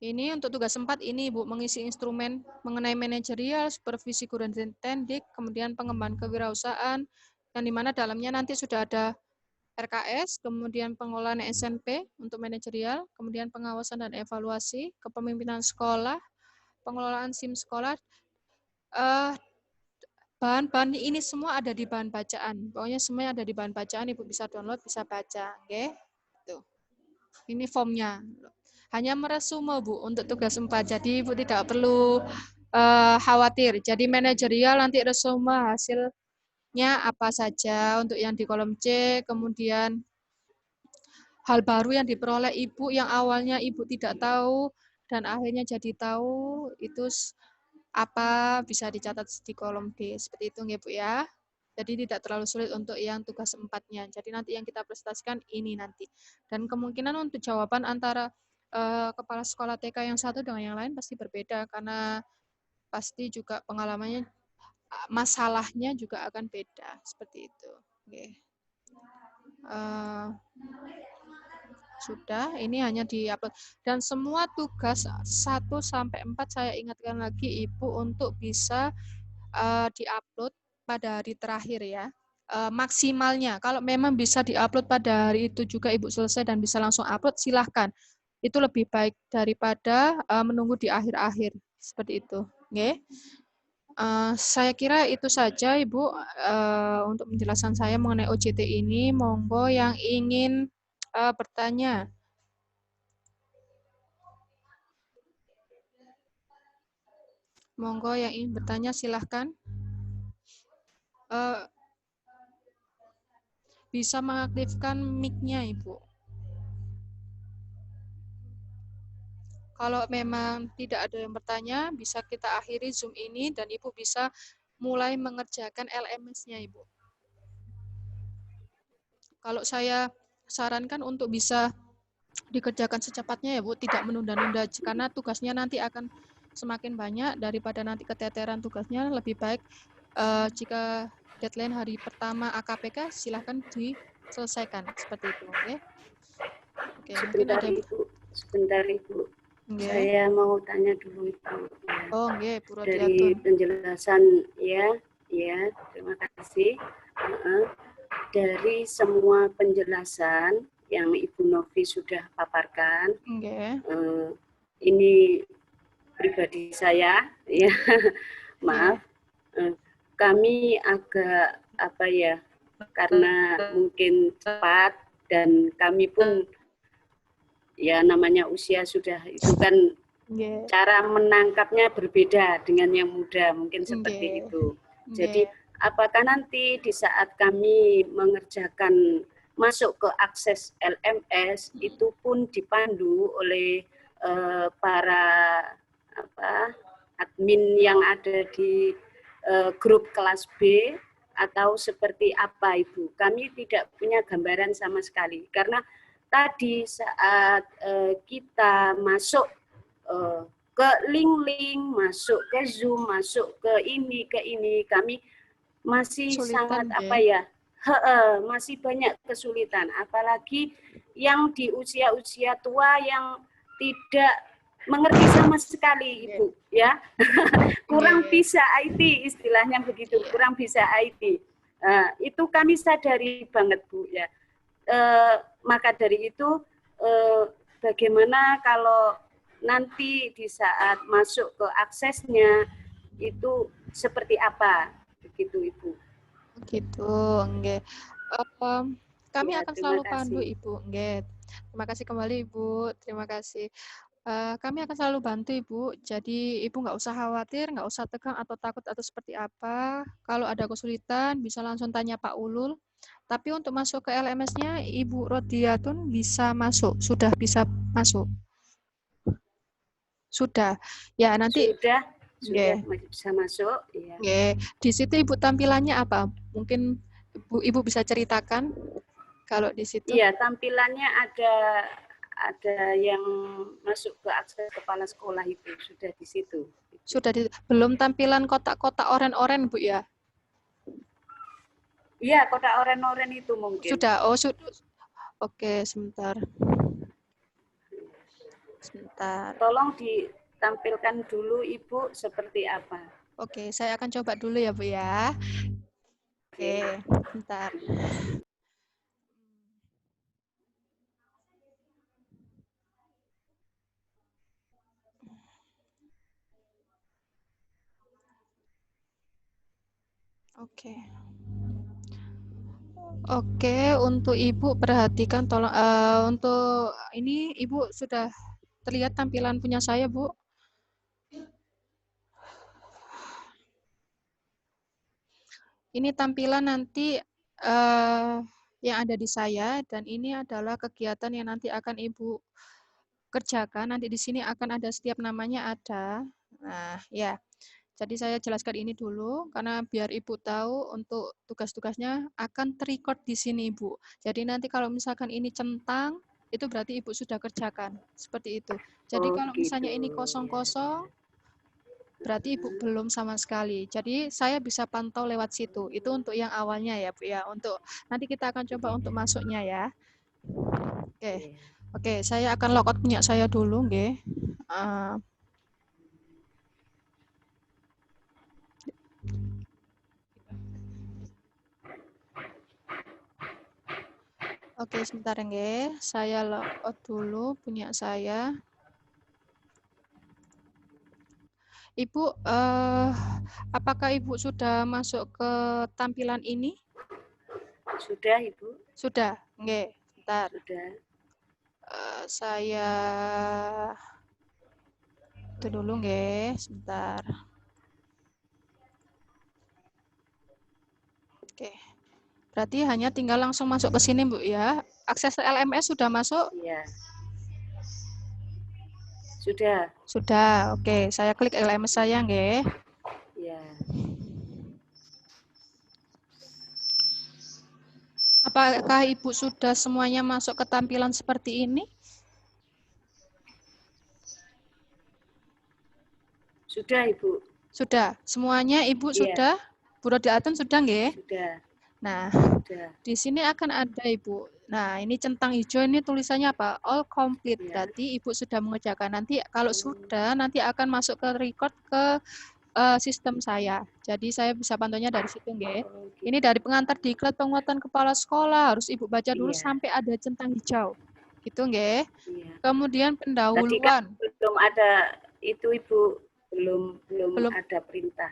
Speaker 8: ini untuk tugas 4 ini, Bu, mengisi instrumen mengenai manajerial, supervisi guru dan tendik, kemudian pengembangan kewirausahaan, yang dimana dalamnya nanti sudah ada RKS, kemudian pengelolaan SNP untuk manajerial, kemudian pengawasan dan evaluasi, kepemimpinan sekolah, pengelolaan SIM sekolah. Bahan-bahan ini semua ada di bahan bacaan. Pokoknya semuanya ada di bahan bacaan, Ibu bisa download, bisa baca. Oke? Tuh. Ini formnya. Hanya meresume, Bu, untuk tugas 4. Jadi Ibu tidak perlu khawatir. Jadi manajerial nanti resume hasilnya apa saja untuk yang di kolom C, kemudian hal baru yang diperoleh Ibu yang awalnya Ibu tidak tahu dan akhirnya jadi tahu, itu apa bisa dicatat di kolom D. Seperti itu nggih, Bu ya. Jadi tidak terlalu sulit untuk yang tugas 4-nya. Jadi nanti yang kita presentasikan ini nanti. Dan kemungkinan untuk jawaban antara kepala sekolah TK yang satu dengan yang lain pasti berbeda karena pasti juga pengalamannya, masalahnya juga akan beda. Seperti itu. Oke. Sudah, ini hanya diupload. Dan semua tugas 1 sampai 4 saya ingatkan lagi Ibu untuk bisa diupload pada hari terakhir ya. Maksimalnya, kalau memang bisa diupload pada hari itu juga Ibu selesai dan bisa langsung upload, silahkan. Itu lebih baik daripada menunggu di akhir-akhir. Seperti itu. Oke. Saya kira itu saja Ibu untuk penjelasan saya mengenai OJT ini. Monggo yang ingin bertanya. Monggo yang ingin bertanya silahkan. Bisa mengaktifkan mic-nya, Ibu. Kalau memang tidak ada yang bertanya, bisa kita akhiri Zoom ini dan Ibu bisa mulai mengerjakan LMS-nya, Ibu. Kalau saya sarankan untuk bisa dikerjakan secepatnya ya, Bu, tidak menunda-nunda, karena tugasnya nanti akan semakin banyak daripada nanti keteteran tugasnya. Lebih baik jika deadline hari pertama AKPK silahkan diselesaikan seperti itu, oke? Oke, mungkin ada
Speaker 10: sebentar Ibu.
Speaker 8: Okay.
Speaker 10: Saya mau tanya dulu Ibu.
Speaker 8: Oh, okay, Bu Rodiatun.
Speaker 10: Dari penjelasan ya, terima kasih. Dari semua penjelasan yang Ibu Novi sudah paparkan, ini pribadi saya, ya, maaf, kami agak apa ya, karena mungkin cepat dan kami pun ya namanya usia sudah itu kan cara menangkapnya berbeda dengan yang muda, mungkin seperti itu. Jadi apakah nanti di saat kami mengerjakan masuk ke akses LMS itu pun dipandu oleh para admin yang ada di grup kelas B atau seperti apa Ibu? Kami tidak punya gambaran sama sekali karena tadi saat kita masuk ke link-link, masuk ke Zoom, masuk ke ini, kami masih
Speaker 8: Kesulitan,
Speaker 10: sangat apa ya, masih banyak kesulitan. Apalagi yang di usia-usia tua yang tidak mengerti sama sekali, Ibu, ya. Kurang bisa IT, istilahnya begitu, kurang bisa IT. Itu kami sadari banget, Bu, ya. Maka dari itu, bagaimana kalau nanti di saat masuk ke aksesnya itu seperti apa, begitu, Ibu.
Speaker 8: Gitu, nggih. Kami
Speaker 10: Ya,
Speaker 8: akan
Speaker 10: terima
Speaker 8: selalu
Speaker 10: kasih.
Speaker 8: pandu, Ibu, nggih. Terima kasih kembali, Ibu. Terima kasih. Kami akan selalu bantu, Ibu. Jadi Ibu nggak usah khawatir, nggak usah tegang atau takut atau seperti apa. Kalau ada kesulitan bisa langsung tanya Pak Ulul. Tapi untuk masuk ke LMS-nya Ibu Rodiatun bisa masuk, sudah bisa masuk. Sudah. Ya, nanti
Speaker 10: Sudah
Speaker 8: nggih.
Speaker 10: bisa masuk, ya.
Speaker 8: Nggih. Di situ Ibu tampilannya apa? Mungkin Ibu bisa ceritakan kalau di situ.
Speaker 10: Iya, tampilannya ada yang masuk ke akses kepala sekolah itu sudah di situ.
Speaker 8: Sudah belum tampilan kotak-kotak oren-oren, Bu, ya?
Speaker 10: Iya, kotak oren-oren itu mungkin.
Speaker 8: Sudah. Oh, sudah. Oke, sebentar. Sebentar.
Speaker 10: Tolong ditampilkan dulu Ibu seperti apa.
Speaker 8: Oke, saya akan coba dulu ya, Bu, ya. Oke, sebentar. Oke. Oke, untuk Ibu perhatikan tolong untuk ini Ibu sudah terlihat tampilan punya saya, Bu? Ini tampilan nanti yang ada di saya dan ini adalah kegiatan yang nanti akan Ibu kerjakan. Nanti di sini akan ada setiap namanya ada. Nah, ya. Jadi saya jelaskan ini dulu karena biar Ibu tahu untuk tugas-tugasnya akan ter-record di sini, Ibu. Jadi nanti kalau misalkan ini centang, itu berarti Ibu sudah kerjakan. Seperti itu. Jadi kalau misalnya ini kosong-kosong, berarti Ibu belum sama sekali. Jadi saya bisa pantau lewat situ. Itu untuk yang awalnya ya, Bu, ya. Untuk nanti kita akan coba untuk masuknya ya. Oke. Oke, saya akan logout punya saya dulu, nggih. Oke, sebentar nggih. Saya logout dulu punya saya. Ibu, apakah Ibu sudah masuk ke tampilan ini?
Speaker 10: Sudah, Ibu.
Speaker 8: Sudah, nggih. Bentar.
Speaker 10: Sudah.
Speaker 8: Saya itu dulu nggih, sebentar. Oke. Berarti hanya tinggal langsung masuk ke sini, Bu, ya. Akses LMS sudah masuk?
Speaker 10: Iya. Sudah.
Speaker 8: Sudah. Oke, saya klik LMS saya nggih.
Speaker 10: Iya.
Speaker 8: Apakah Ibu sudah semuanya masuk ke tampilan seperti ini?
Speaker 10: Sudah, Ibu.
Speaker 8: Sudah. Semuanya Ibu
Speaker 10: Iya.
Speaker 8: sudah? Bu Rodiatun sudah nggih?
Speaker 10: Sudah.
Speaker 8: Nah,
Speaker 10: Sudah.
Speaker 8: di sini akan ada Ibu. Nah, ini centang hijau ini tulisannya apa? All complete.
Speaker 10: Iya.
Speaker 8: Berarti Ibu sudah mengerjakan. Nanti kalau sudah, nanti akan masuk ke record ke sistem saya. Jadi saya bisa pantaunya dari situ, nggih. Ini dari pengantar diklat penguatan kepala sekolah harus Ibu baca dulu
Speaker 10: Iya.
Speaker 8: sampai ada centang hijau. Gitu, nggih.
Speaker 10: Iya.
Speaker 8: Kemudian
Speaker 10: Tadi kan
Speaker 8: pendahuluan.
Speaker 10: belum ada itu Ibu, belum
Speaker 8: Belum.
Speaker 10: ada perintah.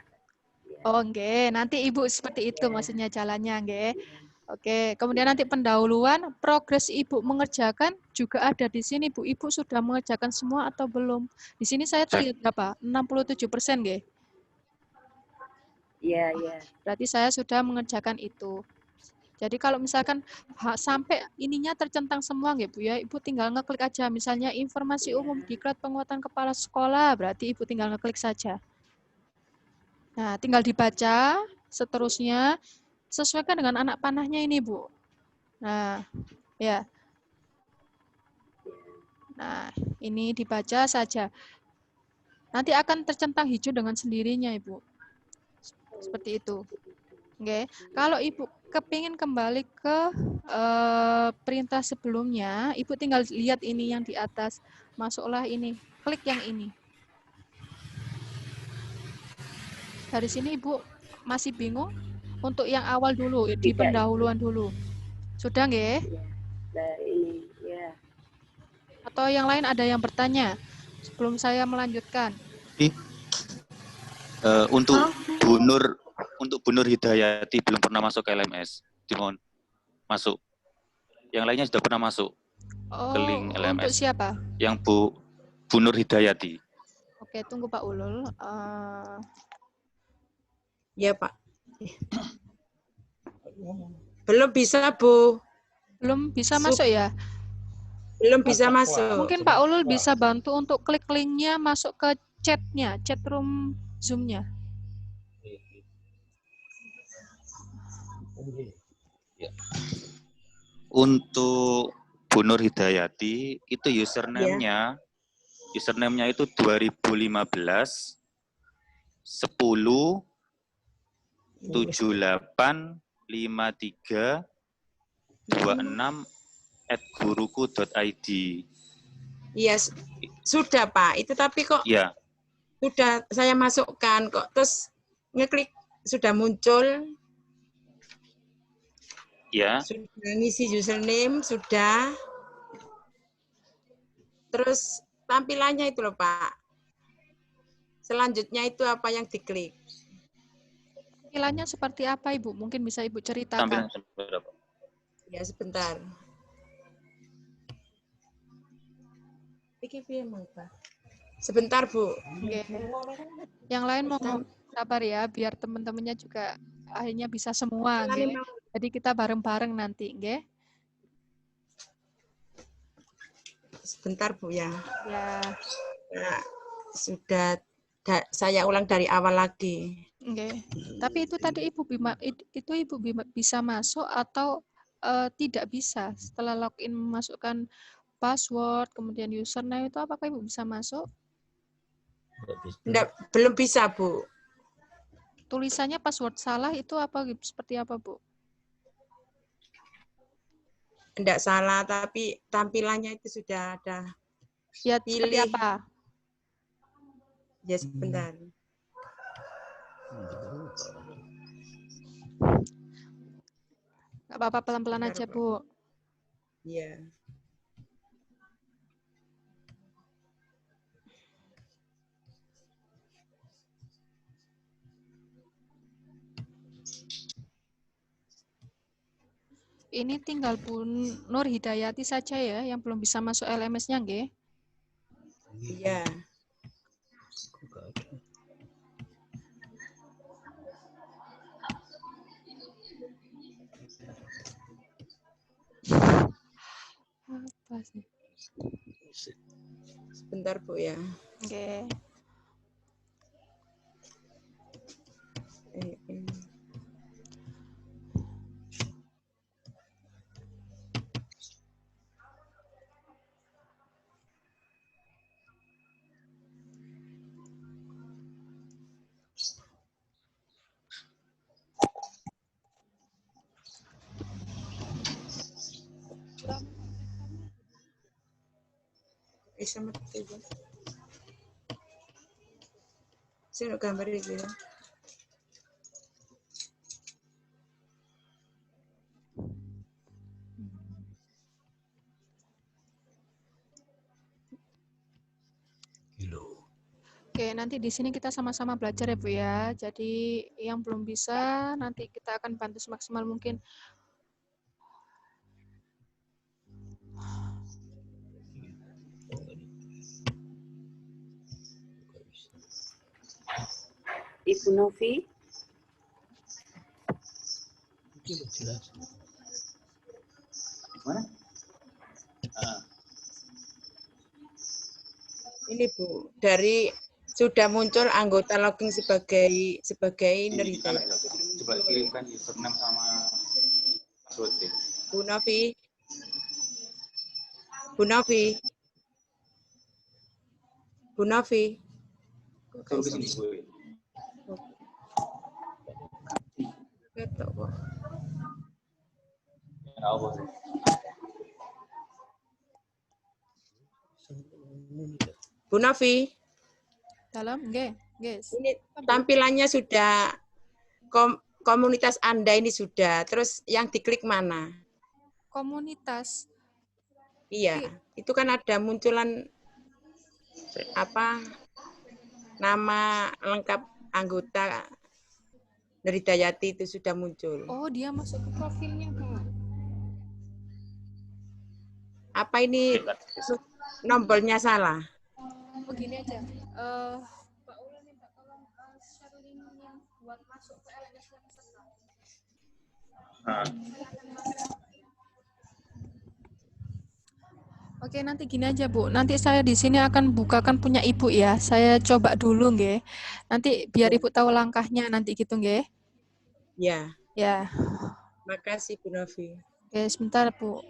Speaker 8: Oh, nggih. Nanti Ibu seperti itu maksudnya jalannya, nggih. Oke, kemudian nanti pendahuluan progres Ibu mengerjakan juga ada di sini, Bu. Ibu sudah mengerjakan semua atau belum? Di sini saya terlihat berapa? 67%, nggih.
Speaker 10: Iya, iya.
Speaker 8: Berarti saya sudah mengerjakan itu. Jadi kalau misalkan sampai ininya tercentang semua, nggih, Bu ya, Ibu tinggal ngeklik aja. Misalnya informasi umum diklat penguatan kepala sekolah, berarti Ibu tinggal ngeklik saja. Nah, tinggal dibaca seterusnya sesuaikan dengan anak panahnya ini, Bu. Nah, ya. Nah, ini dibaca saja. Nanti akan tercentang hijau dengan sendirinya, Ibu. Seperti itu. Oke. Kalau Ibu kepingin kembali ke perintah sebelumnya, Ibu tinggal lihat ini yang di atas. Masuklah ini. Klik yang ini. Dari sini Ibu masih bingung? Untuk yang awal dulu, di pendahuluan dulu. Sudah nggih?
Speaker 10: Nah, ini, ya.
Speaker 8: Atau yang lain ada yang bertanya sebelum saya melanjutkan?
Speaker 2: Untuk Bu Nur Hidayati belum pernah masuk ke LMS. Dimohon masuk. Yang lainnya sudah pernah masuk ke link LMS.
Speaker 8: Untuk siapa?
Speaker 2: Yang Bu Nur Hidayati.
Speaker 8: Oke, tunggu Pak Ulul.
Speaker 1: Ya, Pak. Belum bisa, Bu.
Speaker 8: Belum bisa masuk ya?
Speaker 1: Belum bisa masuk.
Speaker 8: Mungkin Pak Ulul bisa bantu untuk klik linknya masuk ke chatnya, chat room Zoom-nya.
Speaker 2: Untuk Bu Nur Hidayati itu username-nya itu 2015 10 78 53 26 @guruku.id.
Speaker 1: Iya, sudah Pak. Itu tapi kok sudah saya masukkan kok. Terus ngeklik sudah muncul.
Speaker 2: Ya.
Speaker 1: Sudah ngisi username, sudah. Terus tampilannya itu loh Pak. Selanjutnya itu apa yang diklik?
Speaker 8: Tampilannya seperti apa Ibu? Mungkin bisa Ibu ceritakan.
Speaker 2: Tampilan seperti apa?
Speaker 1: Ya, sebentar. Sebentar, Bu.
Speaker 8: Oke. Yang lain mau sabar ya, biar teman-temannya juga akhirnya bisa semua. Nge? Jadi kita bareng-bareng nanti. Nge?
Speaker 1: Sebentar, Bu ya.
Speaker 8: Ya.
Speaker 1: Nah, sudah saya ulang dari awal lagi.
Speaker 8: Oke. Tapi itu tadi Ibu bisa masuk atau tidak bisa setelah login memasukkan password kemudian username itu apakah Ibu bisa masuk?
Speaker 1: Belum bisa, Bu.
Speaker 8: Tulisannya password salah itu apa seperti apa, Bu?
Speaker 1: Tidak salah, tapi tampilannya itu sudah ada.
Speaker 8: Ya, seperti apa?
Speaker 1: Ya, sebentar.
Speaker 8: Nggak apa-apa, pelan-pelan aja, Bu.
Speaker 1: Iya.
Speaker 8: Ini tinggal Bu Nur Hidayati saja ya, yang belum bisa masuk LMS-nya, nggih?
Speaker 1: Iya.
Speaker 8: Apa sih?
Speaker 1: Sebentar, Bu ya.
Speaker 8: Oke.
Speaker 1: Sama itu. Saya gambar itu ya.
Speaker 8: Oke, nanti di sini kita sama-sama belajar ya Bu ya. Jadi yang belum bisa nanti kita akan bantu semaksimal mungkin.
Speaker 10: Ibu Novi.
Speaker 4: Jelas.
Speaker 2: Mana?
Speaker 1: Ini Bu, dari sudah muncul anggota login sebagai Nerita.
Speaker 2: Coba kirimkan username sama password.
Speaker 1: Bu Novi. Bu Novi. Bu Novi.
Speaker 2: Suruh ke sini, Bu.
Speaker 1: Ketok kok. Bu Novi.
Speaker 8: Dalam, nggih, guys.
Speaker 1: Ini tampilannya sudah komunitas Anda ini sudah. Terus yang diklik mana?
Speaker 8: Komunitas.
Speaker 1: Iya, itu kan ada munculan apa? Nama lengkap anggota Nerita Yati itu sudah muncul.
Speaker 8: Oh, dia masuk ke profilnya, Kak.
Speaker 1: Apa ini nomornya salah?
Speaker 8: Oh, gini aja. Pak Ula minta tolong share link yang buat masuk ke LMS-nya peserta. Oke, nanti gini aja, Bu. Nanti saya di sini akan bukakan punya Ibu ya. Saya coba dulu, nggih. Nanti biar Ibu tahu langkahnya nanti gitu, nggih.
Speaker 1: Ya.
Speaker 8: Ya.
Speaker 1: Makasih, Bu Novi.
Speaker 8: Oke, sebentar, Bu.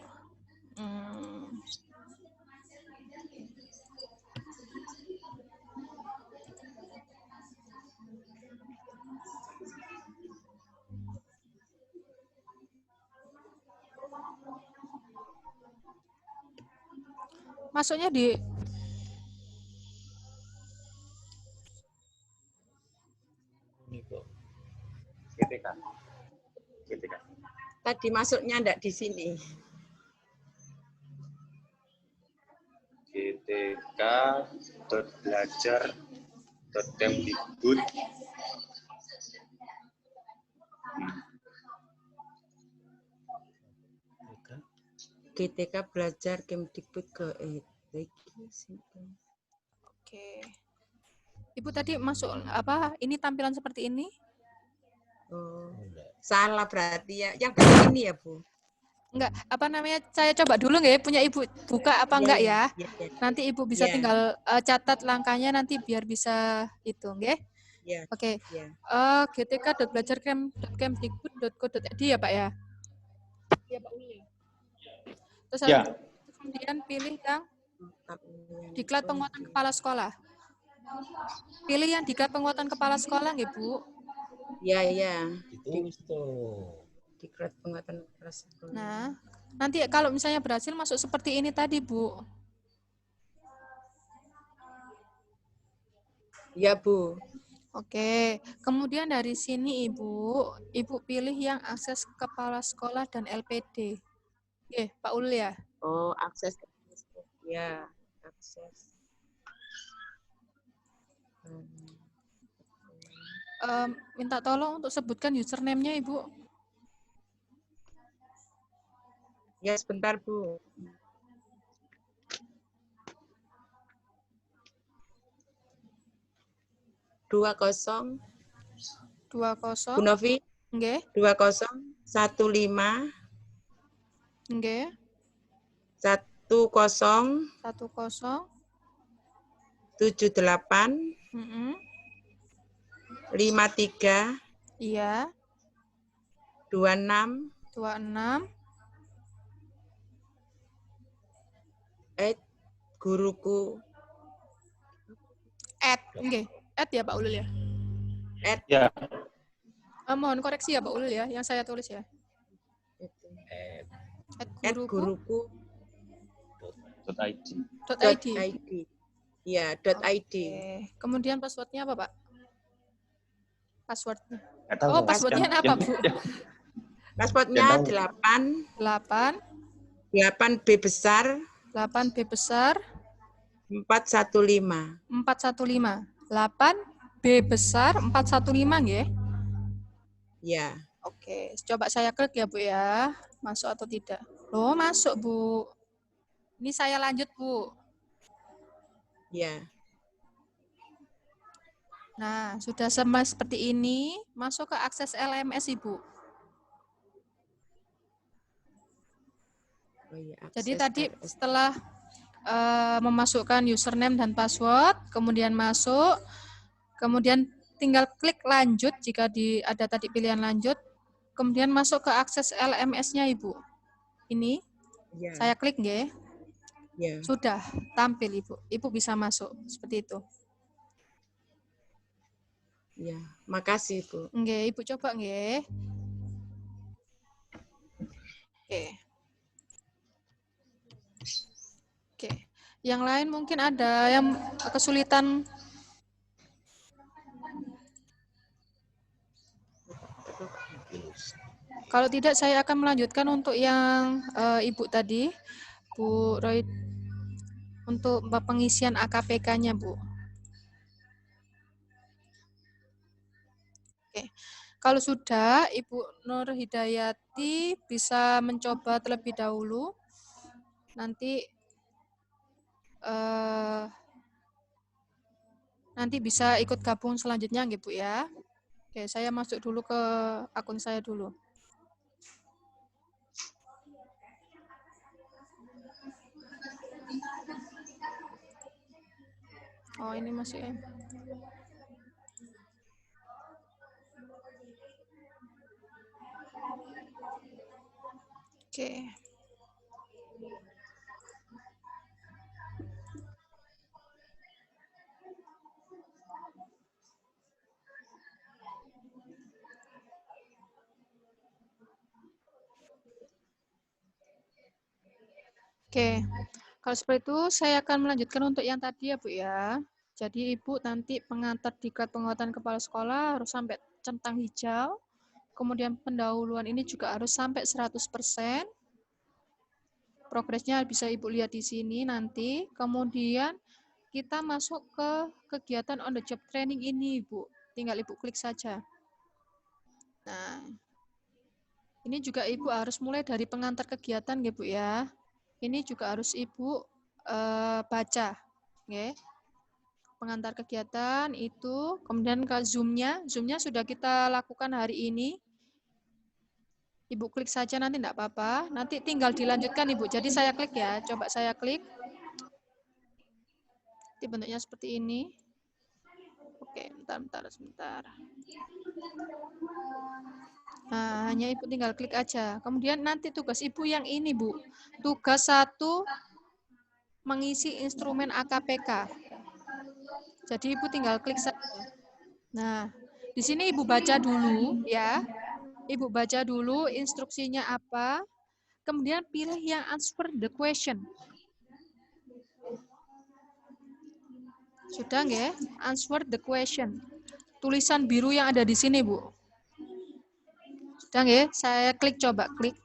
Speaker 8: Masuknya di
Speaker 2: GTK.
Speaker 1: Tadi masuknya enggak di sini.
Speaker 2: gtk.belajar.kemdikbud.
Speaker 1: GTK belajar Kemdikbud ke
Speaker 8: Oke. Ibu tadi masuk apa? Ini tampilan seperti ini?
Speaker 1: Oh, salah berarti ya. Yang benar ini ya, Bu?
Speaker 8: Enggak, apa namanya? Saya coba dulu nggak ya, punya Ibu buka apa enggak ya? Nanti Ibu bisa tinggal catat langkahnya nanti biar bisa itu, nggih?
Speaker 1: Ya.
Speaker 8: Oke. gtk.belajar.kemdikbud.co.id ya, Pak ya? Iya, Pak Uli. Terus kemudian pilih yang diklat penguatan kepala sekolah. Pilih yang diklat penguatan kepala sekolah, nggih, Bu?
Speaker 1: Iya, iya.
Speaker 5: Ditulis tuh.
Speaker 1: Diklat penguatan kepala sekolah.
Speaker 8: Nah, nanti kalau misalnya berhasil masuk seperti ini tadi, Bu.
Speaker 1: Ya, Bu.
Speaker 8: Oke, kemudian dari sini Ibu pilih yang akses kepala sekolah dan LPD. Oke, Pak Ul ya.
Speaker 1: Oh, akses. Ya, akses.
Speaker 8: Minta tolong untuk sebutkan username-nya, Ibu.
Speaker 1: Ya, sebentar, Bu. Bu Novi.
Speaker 8: Nggih.
Speaker 1: 2015.
Speaker 8: Nggih.
Speaker 1: 10. 78. 53.
Speaker 8: Iya.
Speaker 1: 26. Guruku.
Speaker 8: Nggih. Ya Pak Ulul ya.
Speaker 2: Ya.
Speaker 8: Mohon koreksi ya Pak Ulul ya, yang saya tulis ya.
Speaker 1: Guruku.
Speaker 2: .id.
Speaker 1: Ya, .id.
Speaker 8: Kemudian passwordnya apa, Pak? Passwordnya.
Speaker 2: Oh,
Speaker 8: passwordnya apa, Bu?
Speaker 1: Passwordnya 8B besar.
Speaker 8: 8B besar.
Speaker 1: 415.
Speaker 8: 415. 8B besar 415 nggih.
Speaker 1: Ya.
Speaker 8: Oke, coba saya klik ya Bu ya. Masuk atau tidak? Loh, masuk Bu. Ini saya lanjut Bu.
Speaker 1: Ya.
Speaker 8: Nah, sudah sama seperti ini, masuk ke akses LMS Ibu.
Speaker 1: Oh, ya,
Speaker 8: Jadi
Speaker 1: akses
Speaker 8: tadi
Speaker 1: RS.
Speaker 8: setelah memasukkan username dan password, kemudian masuk, kemudian tinggal klik lanjut jika ada tadi pilihan lanjut, kemudian masuk ke akses LMS-nya Ibu. Ini,
Speaker 1: Ya.
Speaker 8: saya klik nggih.
Speaker 1: Ya.
Speaker 8: Sudah tampil Ibu. Ibu bisa masuk seperti itu.
Speaker 1: Ya, makasih Bu.
Speaker 8: Nggih, Ibu coba nggih. Oke. Oke. Yang lain mungkin ada yang kesulitan. Kalau tidak, saya akan melanjutkan untuk yang Ibu tadi, Bu Roy, untuk pengisian AKPK-nya, Bu. Oke. Kalau sudah, Ibu Nur Hidayati bisa mencoba terlebih dahulu. Nanti bisa ikut gabung selanjutnya, nggih, Bu ya. Oke, saya masuk dulu ke akun saya dulu. Oh, ini masih Oke. Oke, kalau seperti itu saya akan melanjutkan untuk yang tadi ya Bu ya. Jadi Ibu nanti pengantar diklat penguatan kepala sekolah harus sampai centang hijau, kemudian pendahuluan ini juga harus sampai 100%. Progresnya bisa Ibu lihat di sini nanti. Kemudian kita masuk ke kegiatan on the job training ini Ibu. Tinggal Ibu klik saja. Nah, ini juga Ibu harus mulai dari pengantar kegiatan ya Bu ya. Ini juga harus Ibu baca, okay. Pengantar kegiatan itu, kemudian ke Zoom-nya sudah kita lakukan hari ini. Ibu klik saja nanti enggak apa-apa, nanti tinggal dilanjutkan Ibu. Jadi saya klik ya, coba saya klik. Nanti bentuknya seperti ini. Oke, sebentar. Nah, hanya Ibu tinggal klik aja. Kemudian nanti tugas Ibu yang ini Bu, tugas 1 mengisi instrumen AKPK. Jadi Ibu tinggal klik saja. Nah, di sini Ibu baca dulu ya. Ibu baca dulu instruksinya apa. Kemudian pilih yang answer the question. Sudah nggak? Answer the question. Tulisan biru yang ada di sini, Bu. Sudah nggak? Saya klik, coba klik.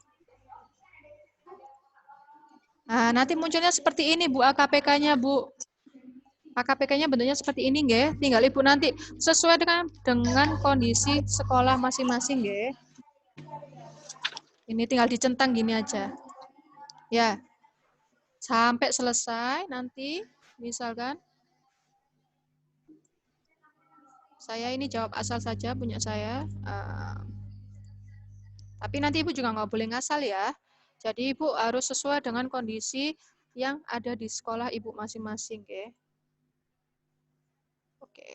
Speaker 8: Nah, nanti munculnya seperti ini, Bu, AKPK-nya, Bu. AKPK-nya bentuknya seperti ini, nggih. Tinggal Ibu nanti sesuai dengan kondisi sekolah masing-masing, nggih. Ini tinggal dicentang gini aja. Ya. Sampai selesai nanti misalkan saya ini jawab asal saja punya saya. Tapi nanti Ibu juga nggak boleh ngasal ya. Jadi Ibu harus sesuai dengan kondisi yang ada di sekolah Ibu masing-masing, ya. Oke.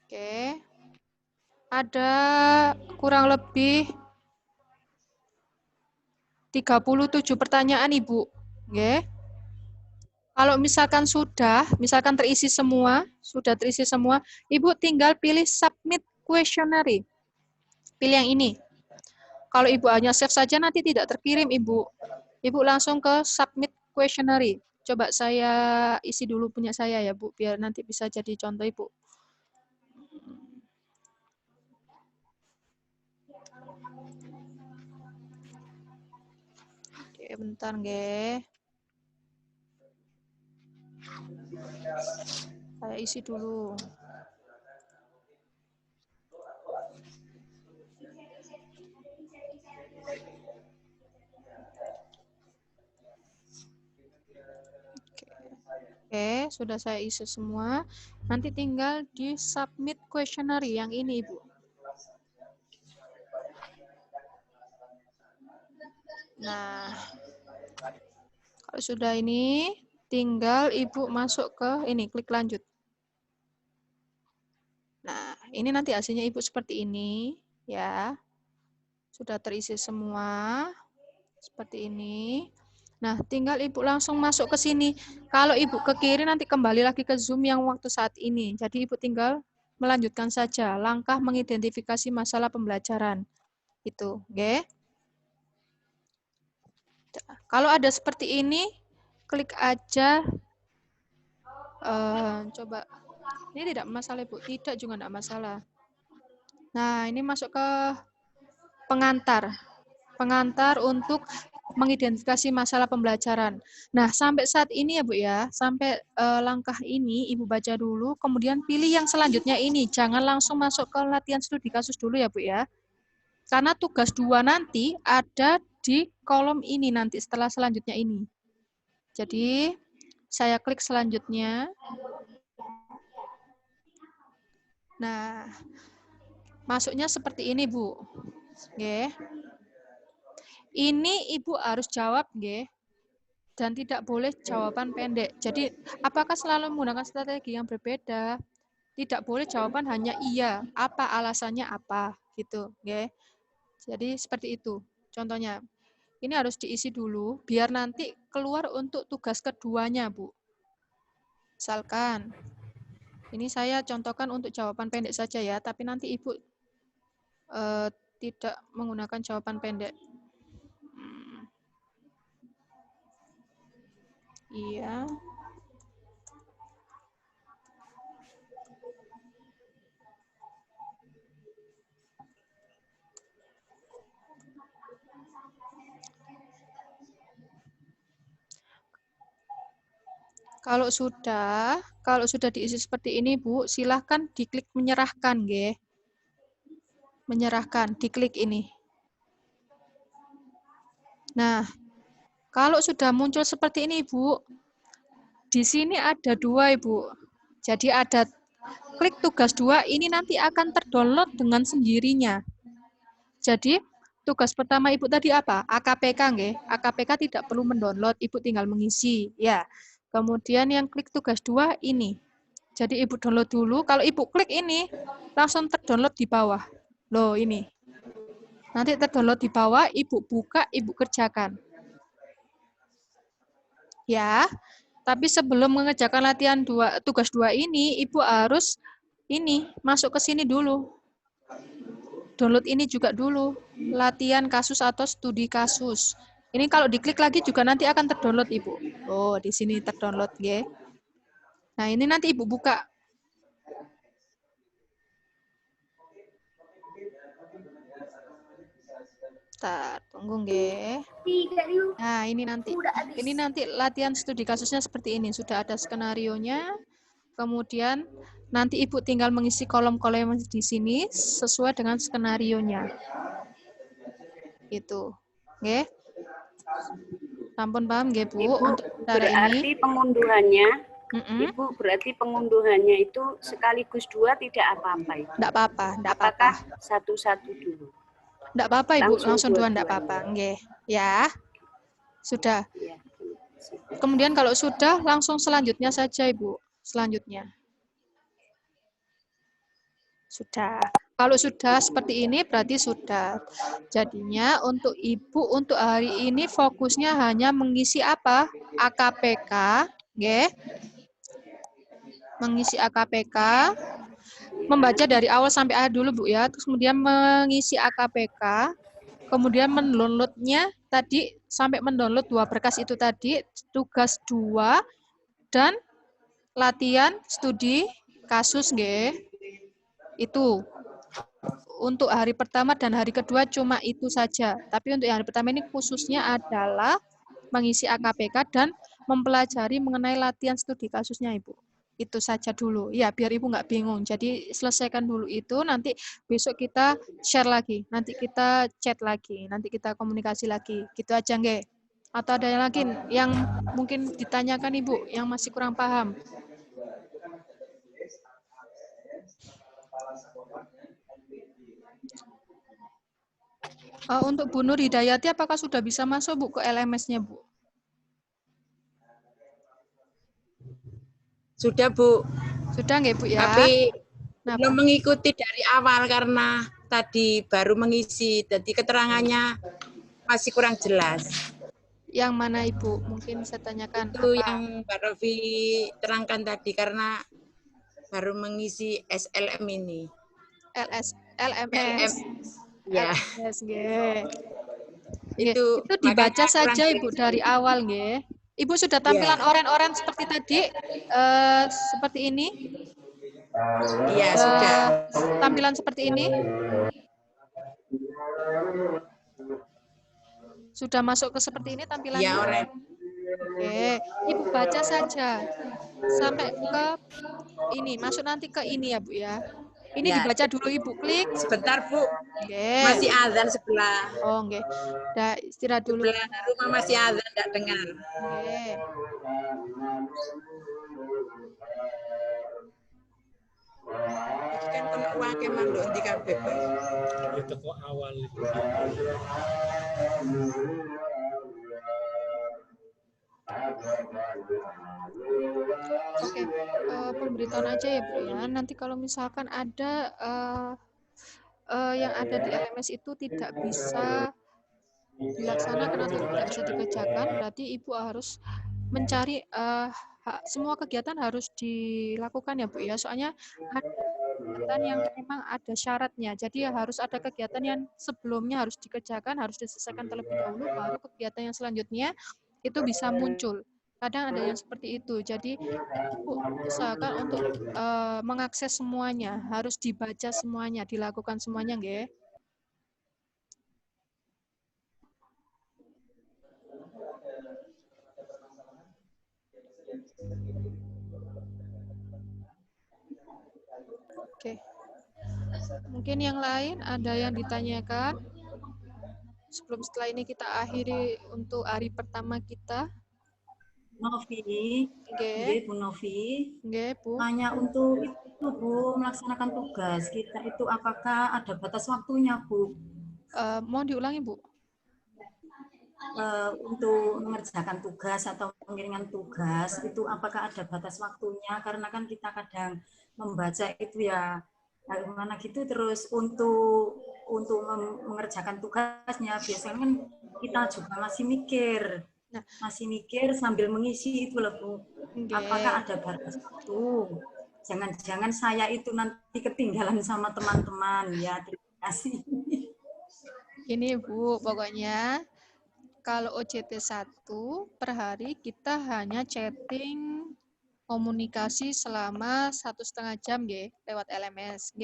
Speaker 8: Oke. Ada kurang lebih 37 pertanyaan Ibu, nggih. Kalau misalkan misalkan terisi semua, sudah terisi semua, Ibu tinggal pilih submit questionnaire. Pilih yang ini. Kalau Ibu hanya save saja nanti tidak terkirim Ibu. Ibu langsung ke submit questionnaire. Coba saya isi dulu punya saya ya Bu, biar nanti bisa jadi contoh Ibu. Oke, bentar nggih. Saya isi dulu. Oke, sudah saya isi semua. Nanti tinggal di submit questionnaire yang ini, Ibu. Nah, kalau sudah ini, tinggal Ibu masuk ke ini, klik lanjut. Nah, ini nanti hasilnya Ibu seperti ini, ya. Sudah terisi semua, seperti ini. Nah, tinggal Ibu langsung masuk ke sini. Kalau Ibu ke kiri, nanti kembali lagi ke Zoom yang waktu saat ini. Jadi Ibu tinggal melanjutkan saja langkah mengidentifikasi masalah pembelajaran. Itu, oke? Kalau ada seperti ini, klik aja. Coba. Ini tidak masalah, Ibu. Tidak juga tidak masalah. Nah, ini masuk ke pengantar. Pengantar untuk mengidentifikasi masalah pembelajaran. Nah, sampai saat ini ya Bu ya, sampai langkah ini Ibu baca dulu, kemudian pilih yang selanjutnya ini. Jangan langsung masuk ke latihan studi kasus dulu ya Bu ya. Karena tugas 2 nanti ada di kolom ini nanti setelah selanjutnya ini. Jadi, saya klik selanjutnya. Nah, masuknya seperti ini Bu. Oke. Ini Ibu harus jawab, nggih. Dan tidak boleh jawaban pendek. Jadi, apakah selalu menggunakan strategi yang berbeda? Tidak boleh jawaban hanya iya, apa alasannya apa, gitu, nggih. Jadi seperti itu. Contohnya, ini harus diisi dulu biar nanti keluar untuk tugas keduanya, Bu. Misalkan ini saya contohkan untuk jawaban pendek saja ya, tapi nanti Ibu tidak menggunakan jawaban pendek. Iya. Kalau sudah diisi seperti ini, Bu, silahkan diklik menyerahkan, nggih. Menyerahkan, diklik ini. Nah, kalau sudah muncul seperti ini, Ibu, di sini ada 2, Ibu. Jadi ada klik tugas 2, ini nanti akan terdownload dengan sendirinya. Jadi, tugas pertama Ibu tadi apa? AKPK, nggih. AKPK tidak perlu mendownload, Ibu tinggal mengisi. Ya. Kemudian yang klik tugas 2 ini. Jadi Ibu download dulu. Kalau Ibu klik ini, langsung terdownload di bawah. Loh, ini. Nanti terdownload di bawah, Ibu buka, Ibu kerjakan. Ya, tapi sebelum mengerjakan latihan tugas 2 ini, Ibu harus ini, masuk ke sini dulu. Download ini juga dulu, latihan kasus atau studi kasus. Ini kalau diklik lagi juga nanti akan terdownload, Ibu. Oh, di sini terdownload, ya. Nah, ini nanti Ibu buka. Tunggu, nggih. Nah, ini nanti latihan studi kasusnya seperti ini. Sudah ada skenarionya. Kemudian nanti Ibu tinggal mengisi kolom-kolom di sini sesuai dengan skenarionya. Itu. Nggih. Sampun paham nggih, Bu?
Speaker 10: Ibu,
Speaker 8: untuk cara
Speaker 10: berarti
Speaker 8: ini
Speaker 10: pengunduhannya Ibu, berarti pengunduhannya itu sekaligus 2 tidak apa-apa, Ibu?
Speaker 8: Enggak apa-apa, enggak apa-apa.
Speaker 10: Apakah satu-satu dulu?
Speaker 8: Enggak apa-apa, Ibu, langsung 2 enggak apa-apa, nggih. Ya. Sudah.
Speaker 10: Ya.
Speaker 8: Kemudian kalau sudah, langsung selanjutnya saja, Ibu. Selanjutnya. Sudah. Kalau sudah seperti ini, berarti sudah. Jadinya untuk Ibu, untuk hari ini fokusnya hanya mengisi apa? AKPK, nggih. Mengisi AKPK. Membaca dari awal sampai akhir dulu, Bu, ya. Terus kemudian mengisi AKPK. Kemudian mendownloadnya tadi, sampai mendownload 2 berkas itu tadi, tugas 2, dan latihan studi kasus, nggih. Itu. Untuk hari pertama dan hari kedua cuma itu saja. Tapi untuk yang hari pertama ini khususnya adalah mengisi AKPK dan mempelajari mengenai latihan studi kasusnya, Ibu. Itu saja dulu. Ya, biar Ibu nggak bingung. Jadi selesaikan dulu itu, nanti besok kita share lagi. Nanti kita chat lagi. Nanti kita komunikasi lagi. Gitu aja, nggih. Atau ada yang lagi yang mungkin ditanyakan Ibu, yang masih kurang paham? Untuk Bu Nur Hidayati, apakah sudah bisa masuk, Bu, ke LMS-nya, Bu?
Speaker 1: Sudah, Bu.
Speaker 8: Sudah nggak, Bu, ya?
Speaker 1: Tapi belum mengikuti dari awal karena tadi baru mengisi, jadi keterangannya masih kurang jelas.
Speaker 8: Yang mana, Ibu? Mungkin saya tanyakan.
Speaker 1: Itu
Speaker 8: apa?
Speaker 1: yang Mbak Rofi terangkan tadi karena baru mengisi SLM ini.
Speaker 8: LMS.
Speaker 1: Ya.
Speaker 8: LMS, nggih.
Speaker 1: Itu
Speaker 8: dibaca saja, Ibu, dari awal, nggih. Ibu sudah tampilan oren-oren seperti tadi, seperti ini?
Speaker 1: Iya, sudah.
Speaker 8: Tampilan seperti ini? Sudah masuk ke seperti ini tampilannya?
Speaker 1: Iya, oren.
Speaker 8: Oke, Ibu baca saja sampai ke ini, masuk nanti ke ini ya, Bu, ya. Ini
Speaker 1: ya.
Speaker 8: Dibaca dulu, Ibu, klik.
Speaker 1: Sebentar, Bu.
Speaker 8: Oke.
Speaker 1: Masih azan sebelah.
Speaker 8: Oh, oke. Udah istirahat dulu.
Speaker 1: Sebelah rumah masih azan, enggak dengar.
Speaker 8: Oke.
Speaker 1: Iki kan kono wake manduk di kabeh.
Speaker 5: Itu kok awal itu.
Speaker 8: Oke, pemberitahuan aja ya, Bu, ya. Nanti kalau misalkan ada yang ada di LMS itu tidak bisa dilaksanakan atau tidak bisa dikerjakan, berarti Ibu harus mencari semua kegiatan harus dilakukan ya, Bu, ya. Soalnya ada kegiatan yang memang ada syaratnya. Jadi harus ada kegiatan yang sebelumnya harus dikerjakan, harus diselesaikan terlebih dahulu, baru kegiatan yang selanjutnya itu bisa muncul. Kadang ada yang seperti itu. Jadi Ibu usahakan untuk mengakses semuanya, harus dibaca semuanya, dilakukan semuanya, nggih. Oke. Mungkin yang lain ada yang ditanyakan? Setelah ini kita akhiri untuk hari pertama kita.
Speaker 3: Novi, Bu Novi,
Speaker 8: Bu.
Speaker 3: Tanya untuk itu, Bu, melaksanakan tugas kita itu apakah ada batas waktunya, Bu?
Speaker 8: Mohon diulangi, Bu.
Speaker 3: Untuk mengerjakan tugas atau pengiriman tugas itu apakah ada batas waktunya? Karena kan kita kadang membaca itu ya bagaimana gitu, terus untuk mengerjakan tugasnya biasanya kan kita juga masih mikir sambil mengisi itu loh, Bu. Apakah ada batas waktu? Jangan-jangan saya itu nanti ketinggalan sama teman-teman ya. Terima kasih.
Speaker 8: Ini, Bu, pokoknya kalau OJT 1 per hari kita hanya chatting komunikasi selama 1,5 jam lewat LMS.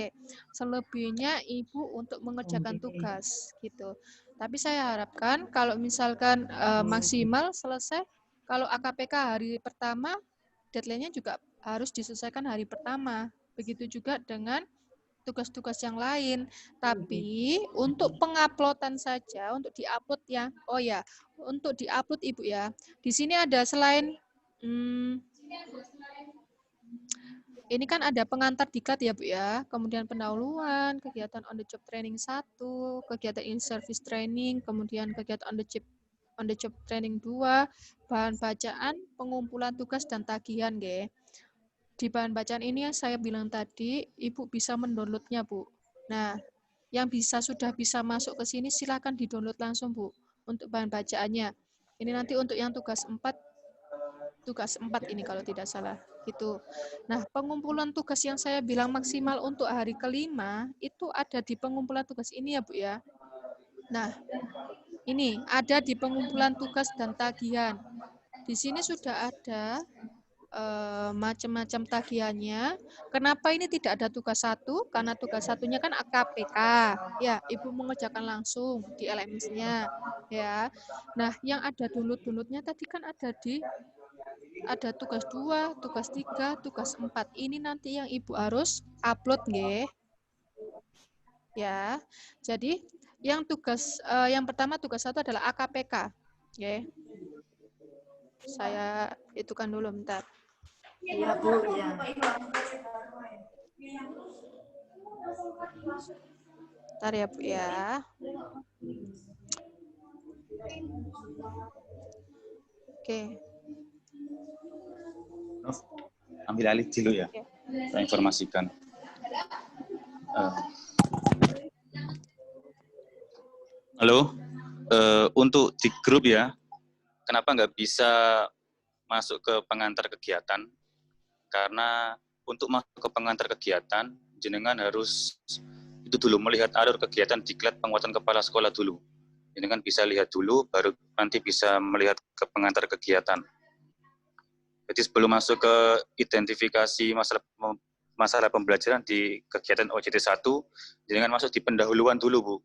Speaker 8: Selebihnya Ibu untuk mengerjakan tugas gitu. Tapi saya harapkan kalau misalkan maksimal selesai, kalau AKPK hari pertama, deadline-nya juga harus diselesaikan hari pertama. Begitu juga dengan tugas-tugas yang lain. Tapi untuk penguploadan saja, untuk diupload ya. Oh ya, untuk diupload Ibu ya. Di sini ada selain ini kan ada pengantar diklat ya, Bu, ya. Kemudian pendahuluan, kegiatan on the job training 1, kegiatan in service training, kemudian kegiatan on the job training 2, bahan bacaan, pengumpulan tugas dan tagihan, nggih. Di bahan bacaan ini yang saya bilang tadi, Ibu bisa mendownloadnya, Bu. Nah, yang sudah bisa masuk ke sini silakan di-download langsung, Bu, untuk bahan bacaannya. Ini nanti untuk yang tugas 4 ini kalau tidak salah. Gitu. Nah, pengumpulan tugas yang saya bilang maksimal untuk hari kelima itu ada di pengumpulan tugas ini ya, Bu, ya. Nah, ini ada di pengumpulan tugas dan tagihan. Di sini sudah ada macam-macam tagihannya. Kenapa ini tidak ada tugas 1? Karena tugas satunya kan AKPK. Ya, Ibu mengerjakan langsung di LMS-nya. Ya. Nah, yang ada download-downloadnya tadi kan ada di ada tugas 2, tugas 3, tugas 4. Ini nanti yang Ibu harus upload nggih. Ya. Jadi yang tugas yang pertama tugas 1 adalah AKPK. Nggih. Saya itukan dulu bentar.
Speaker 3: Iya, Bu, ya.
Speaker 8: Bentar ya, Bu ya. Oke.
Speaker 2: Ambil alih dulu ya. Saya informasikan. Halo, untuk di grup ya, kenapa nggak bisa masuk ke pengantar kegiatan? Karena untuk masuk ke pengantar kegiatan, jenengan harus itu dulu melihat alur kegiatan diklat penguatan kepala sekolah dulu. Jenengan bisa lihat dulu, baru nanti bisa melihat ke pengantar kegiatan. Jadi sebelum masuk ke identifikasi masalah pembelajaran di kegiatan OJT 1, jenengan masuk di pendahuluan dulu, Bu.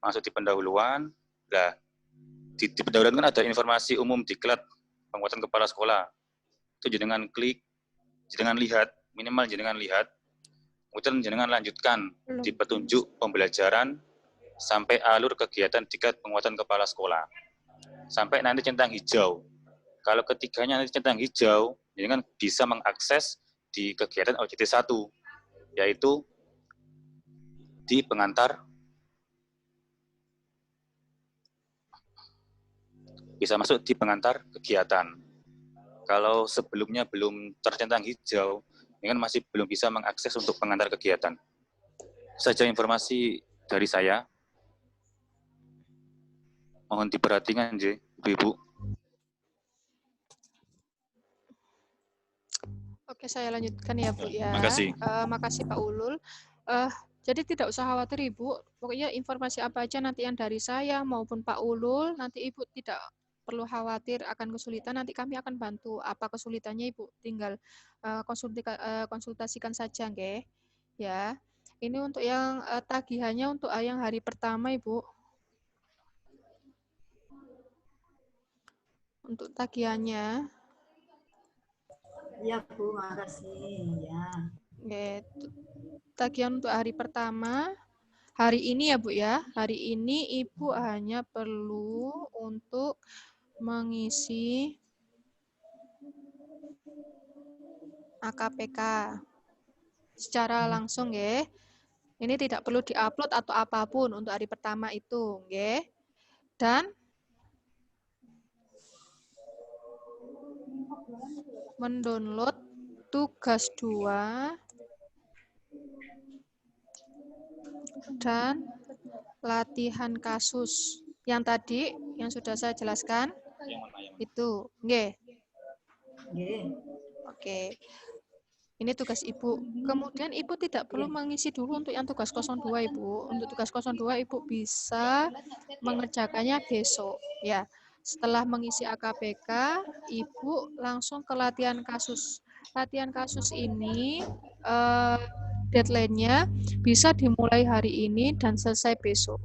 Speaker 2: Masuk di pendahuluan, nah, di pendahuluan kan ada informasi umum diklat penguatan kepala sekolah. Itu jenengan klik, jenengan lihat, minimal jenengan lihat, kemudian jenengan lanjutkan di petunjuk pembelajaran sampai alur kegiatan diklat penguatan kepala sekolah. Sampai nanti centang hijau. Kalau ketiganya nanti centang hijau, jenengan bisa mengakses di kegiatan OJT 1, yaitu di pengantar, bisa masuk di pengantar kegiatan. Kalau sebelumnya belum tercentang hijau, ini kan masih belum bisa mengakses untuk pengantar kegiatan. Saja informasi dari saya. Mohon diperhatikan, Ibu-Ibu.
Speaker 8: Oke, saya lanjutkan ya, Bu ya.
Speaker 2: Makasih.
Speaker 8: Makasih Pak Ulul. Jadi tidak usah khawatir Ibu. Pokoknya informasi apa aja nanti yang dari saya maupun Pak Ulul, nanti Ibu tidak perlu khawatir akan kesulitan, nanti kami akan bantu. Apa kesulitannya Ibu tinggal konsultasikan saja, nggih. Ya. Ini untuk yang tagihannya untuk yang hari pertama, Ibu. Untuk tagihannya.
Speaker 3: Iya, Bu, makasih. Ya.
Speaker 8: Oke. Tagihan untuk hari pertama. Hari ini ya, Bu ya. Hari ini Ibu hanya perlu untuk mengisi AKPK secara langsung nggih. Ini tidak perlu diupload atau apapun untuk hari pertama itu, nggih. Dan mendownload tugas 2 dan latihan kasus yang tadi yang sudah saya jelaskan itu, nggih. Oke. Ini tugas Ibu. Kemudian Ibu tidak perlu mengisi dulu untuk yang tugas 02, Ibu. Untuk tugas 02 Ibu bisa mengerjakannya besok, ya. Setelah mengisi AKPK, Ibu langsung ke latihan kasus. Latihan kasus ini deadline-nya bisa dimulai hari ini dan selesai besok.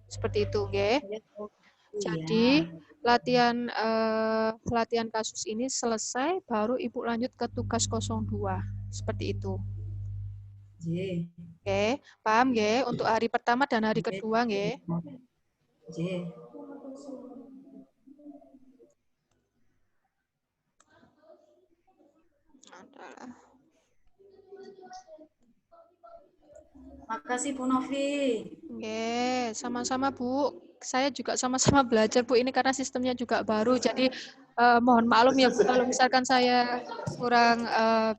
Speaker 8: Seperti itu, nggih. Jadi latihan kasus ini selesai, baru Ibu lanjut ke tugas 02. Seperti itu. Oke, paham nggih? Untuk hari pertama dan hari kedua nggih.
Speaker 3: Makasih Bu Novi.
Speaker 8: Oke, sama-sama Bu. Saya juga sama-sama belajar Bu, ini karena sistemnya juga baru, jadi mohon maklum ya Bu kalau misalkan saya kurang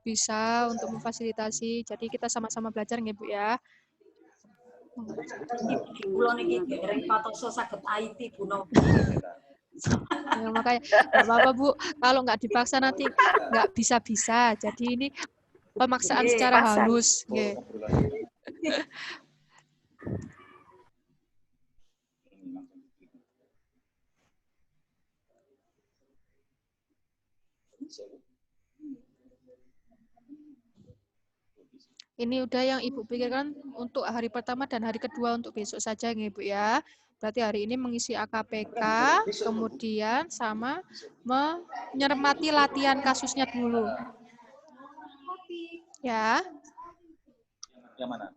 Speaker 8: bisa untuk memfasilitasi. Jadi kita sama-sama belajar nggih Bu ya.
Speaker 3: Kula niki dereng patoso saged IT Bu Novi.
Speaker 8: Ya, makanya nggak apa-apa Bu, kalau nggak dipaksa nanti nggak bisa-bisa. Jadi ini pemaksaan secara halus. Nggih. Ini udah yang Ibu pikirkan untuk hari pertama dan hari kedua untuk besok saja nggih Bu ya. Berarti hari ini mengisi AKPK, kemudian sama menyermati latihan kasusnya dulu. Ya.
Speaker 2: Yang mana?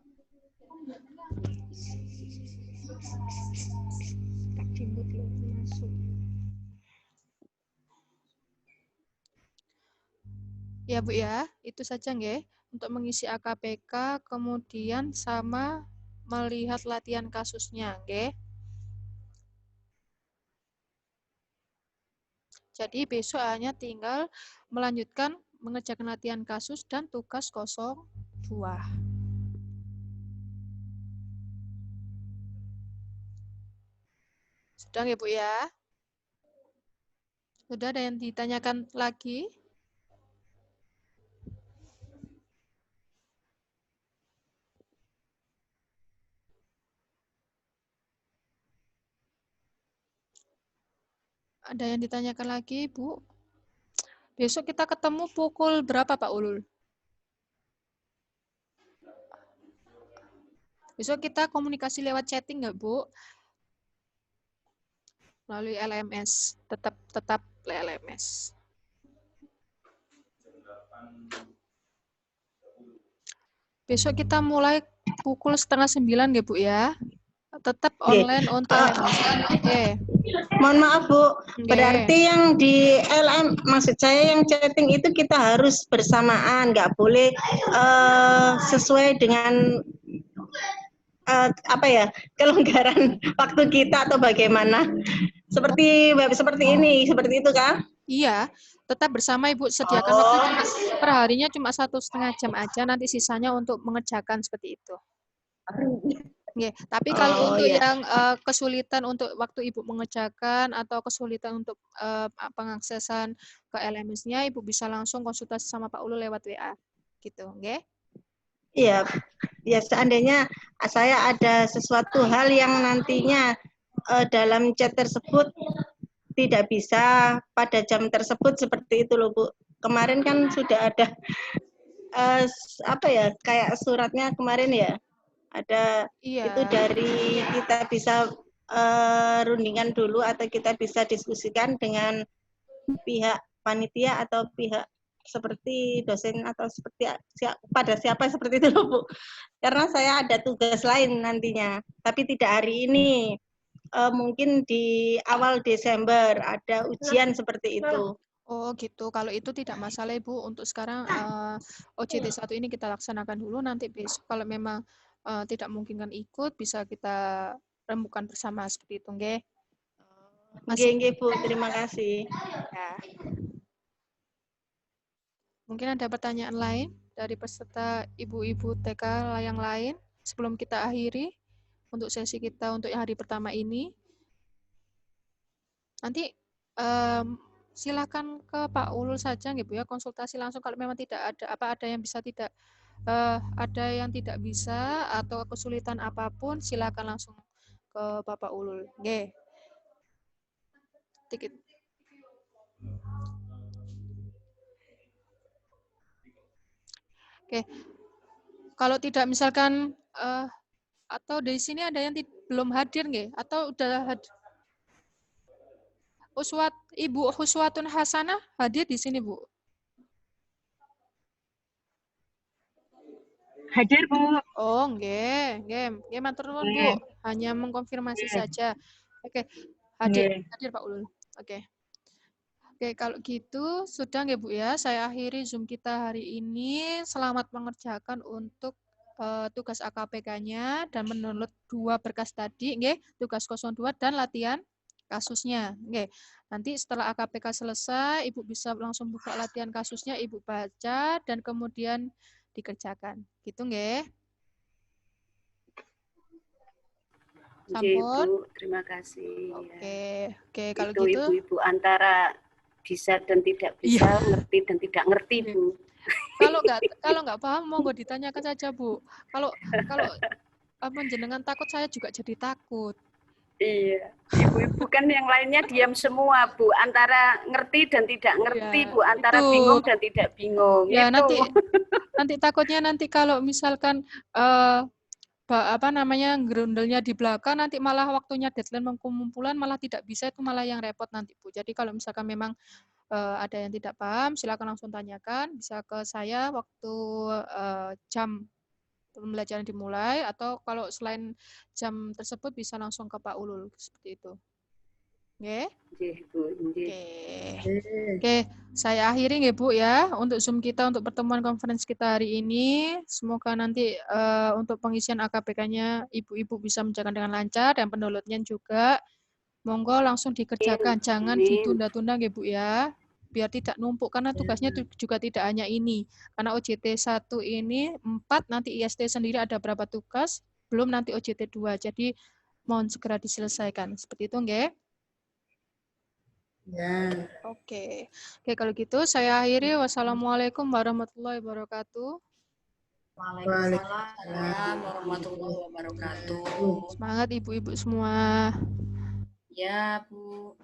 Speaker 8: Ya Bu ya, itu saja nggih untuk mengisi AKPK, kemudian sama melihat latihan kasusnya nggih. Jadi besok hanya tinggal melanjutkan mengerjakan latihan kasus dan tugas 02. Sudah ya Bu ya? Sudah ada yang ditanyakan lagi? Ada yang ditanyakan lagi, Bu? Besok kita ketemu pukul berapa, Pak Ulul? Besok kita komunikasi lewat chatting nggak, Bu? Melalui LMS. Tetap LMS. Besok kita mulai pukul 8:30 ya, Bu ya? Tetap online untuk LMS. Oke.
Speaker 11: Mohon maaf Bu, berarti yang di maksud saya yang chatting itu kita harus bersamaan, nggak boleh sesuai dengan kelonggaran waktu kita atau bagaimana? Seperti ini, seperti itu kan?
Speaker 8: Iya, tetap bersama Ibu sediakan waktu perharinya cuma 1,5 jam aja, nanti sisanya untuk mengerjakan seperti itu. Oke, tapi kalau untuk yang kesulitan untuk waktu Ibu mengerjakan atau kesulitan untuk pengaksesan ke LMS-nya, Ibu bisa langsung konsultasi sama Pak Ulul lewat WA, gitu, oke?
Speaker 11: Iya, ya seandainya saya ada sesuatu hal yang nantinya dalam chat tersebut tidak bisa pada jam tersebut seperti itu loh Bu. Kemarin kan sudah ada kayak suratnya kemarin ya. Ada itu dari kita bisa rundingan dulu atau kita bisa diskusikan dengan pihak panitia atau pihak seperti dosen atau seperti pada siapa seperti itu loh Bu. Karena saya ada tugas lain nantinya, tapi tidak hari ini. Mungkin di awal Desember ada ujian seperti itu.
Speaker 8: Oh gitu, kalau itu tidak masalah Ibu. Untuk sekarang OJT 1 ini kita laksanakan dulu, nanti besok kalau memang tidak memungkinkan ikut, bisa kita rembukan bersama seperti itu, nggih?
Speaker 11: Nggih, Bu, terima kasih.
Speaker 8: Ya. Mungkin ada pertanyaan lain dari peserta ibu-ibu TK yang lain sebelum kita akhiri untuk sesi kita untuk hari pertama ini. Nanti silakan ke Pak Ulul saja gitu ya, konsultasi langsung kalau memang tidak ada yang bisa tidak ada yang tidak bisa atau kesulitan apapun, silakan langsung ke Bapak Ulul. Nggih. Dikit. Oke. Kalau tidak misalkan atau dari sini ada yang belum hadir nggih? Atau udah hadir? Ibu Huswatun Hasanah hadir di sini, Bu?
Speaker 7: Hadir, Bu.
Speaker 8: Oh, nggih, nggih matur nuwun, Bu. Hanya mengkonfirmasi saja. Oke, hadir Pak Ulul. Oke. Oke, kalau gitu sudah nggih Bu ya, saya akhiri Zoom kita hari ini. Selamat mengerjakan untuk tugas AKPK-nya dan mendownload 2 berkas tadi, nggih, tugas 02 dan latihan kasusnya. Nggih. Nanti setelah AKPK selesai, Ibu bisa langsung buka latihan kasusnya, Ibu baca dan kemudian dikerjakan. Gitu nggih.
Speaker 10: Sampun. Ibu, terima kasih.
Speaker 8: Oke, kalau
Speaker 10: itu
Speaker 8: gitu
Speaker 10: ibu-ibu antara bisa dan tidak bisa, ngerti dan tidak ngerti, Bu.
Speaker 8: Kalau nggak paham monggo ditanyakan saja, Bu. Kalau jenengan takut, saya juga jadi takut.
Speaker 10: Iya, ibu-ibu kan yang lainnya diam semua, Bu. Antara ngerti dan tidak ngerti, Bu. Antara bingung dan tidak bingung.
Speaker 8: Ya,
Speaker 10: itu.
Speaker 8: nanti takutnya kalau misalkan grundelnya di belakang, nanti malah waktunya deadline pengumpulan malah tidak bisa, itu malah yang repot nanti Bu. Jadi kalau misalkan memang ada yang tidak paham, silakan langsung tanyakan, bisa ke saya waktu jam pembelajaran dimulai, atau kalau selain jam tersebut bisa langsung ke Pak Ulul, seperti itu. Oke? Oke, saya akhiri nggih Bu ya untuk Zoom kita, untuk pertemuan conference kita hari ini. Semoga nanti untuk pengisian AKBK-nya Ibu-ibu bisa menjalankan dengan lancar, dan pendownloadnya juga. Monggo langsung dikerjakan, jangan ditunda-tunda nggih Bu ya. Biar tidak numpuk, karena tugasnya juga tidak hanya ini. Karena OJT 1 ini 4, nanti IST sendiri ada berapa tugas, belum nanti OJT 2. Jadi mohon segera diselesaikan. Seperti itu nggih.
Speaker 12: Ya.
Speaker 8: Oke, kalau gitu saya akhiri. Wassalamualaikum warahmatullahi wabarakatuh.
Speaker 12: Waalaikumsalam warahmatullahi wabarakatuh.
Speaker 8: Semangat ibu-ibu semua.
Speaker 12: Ya, Bu.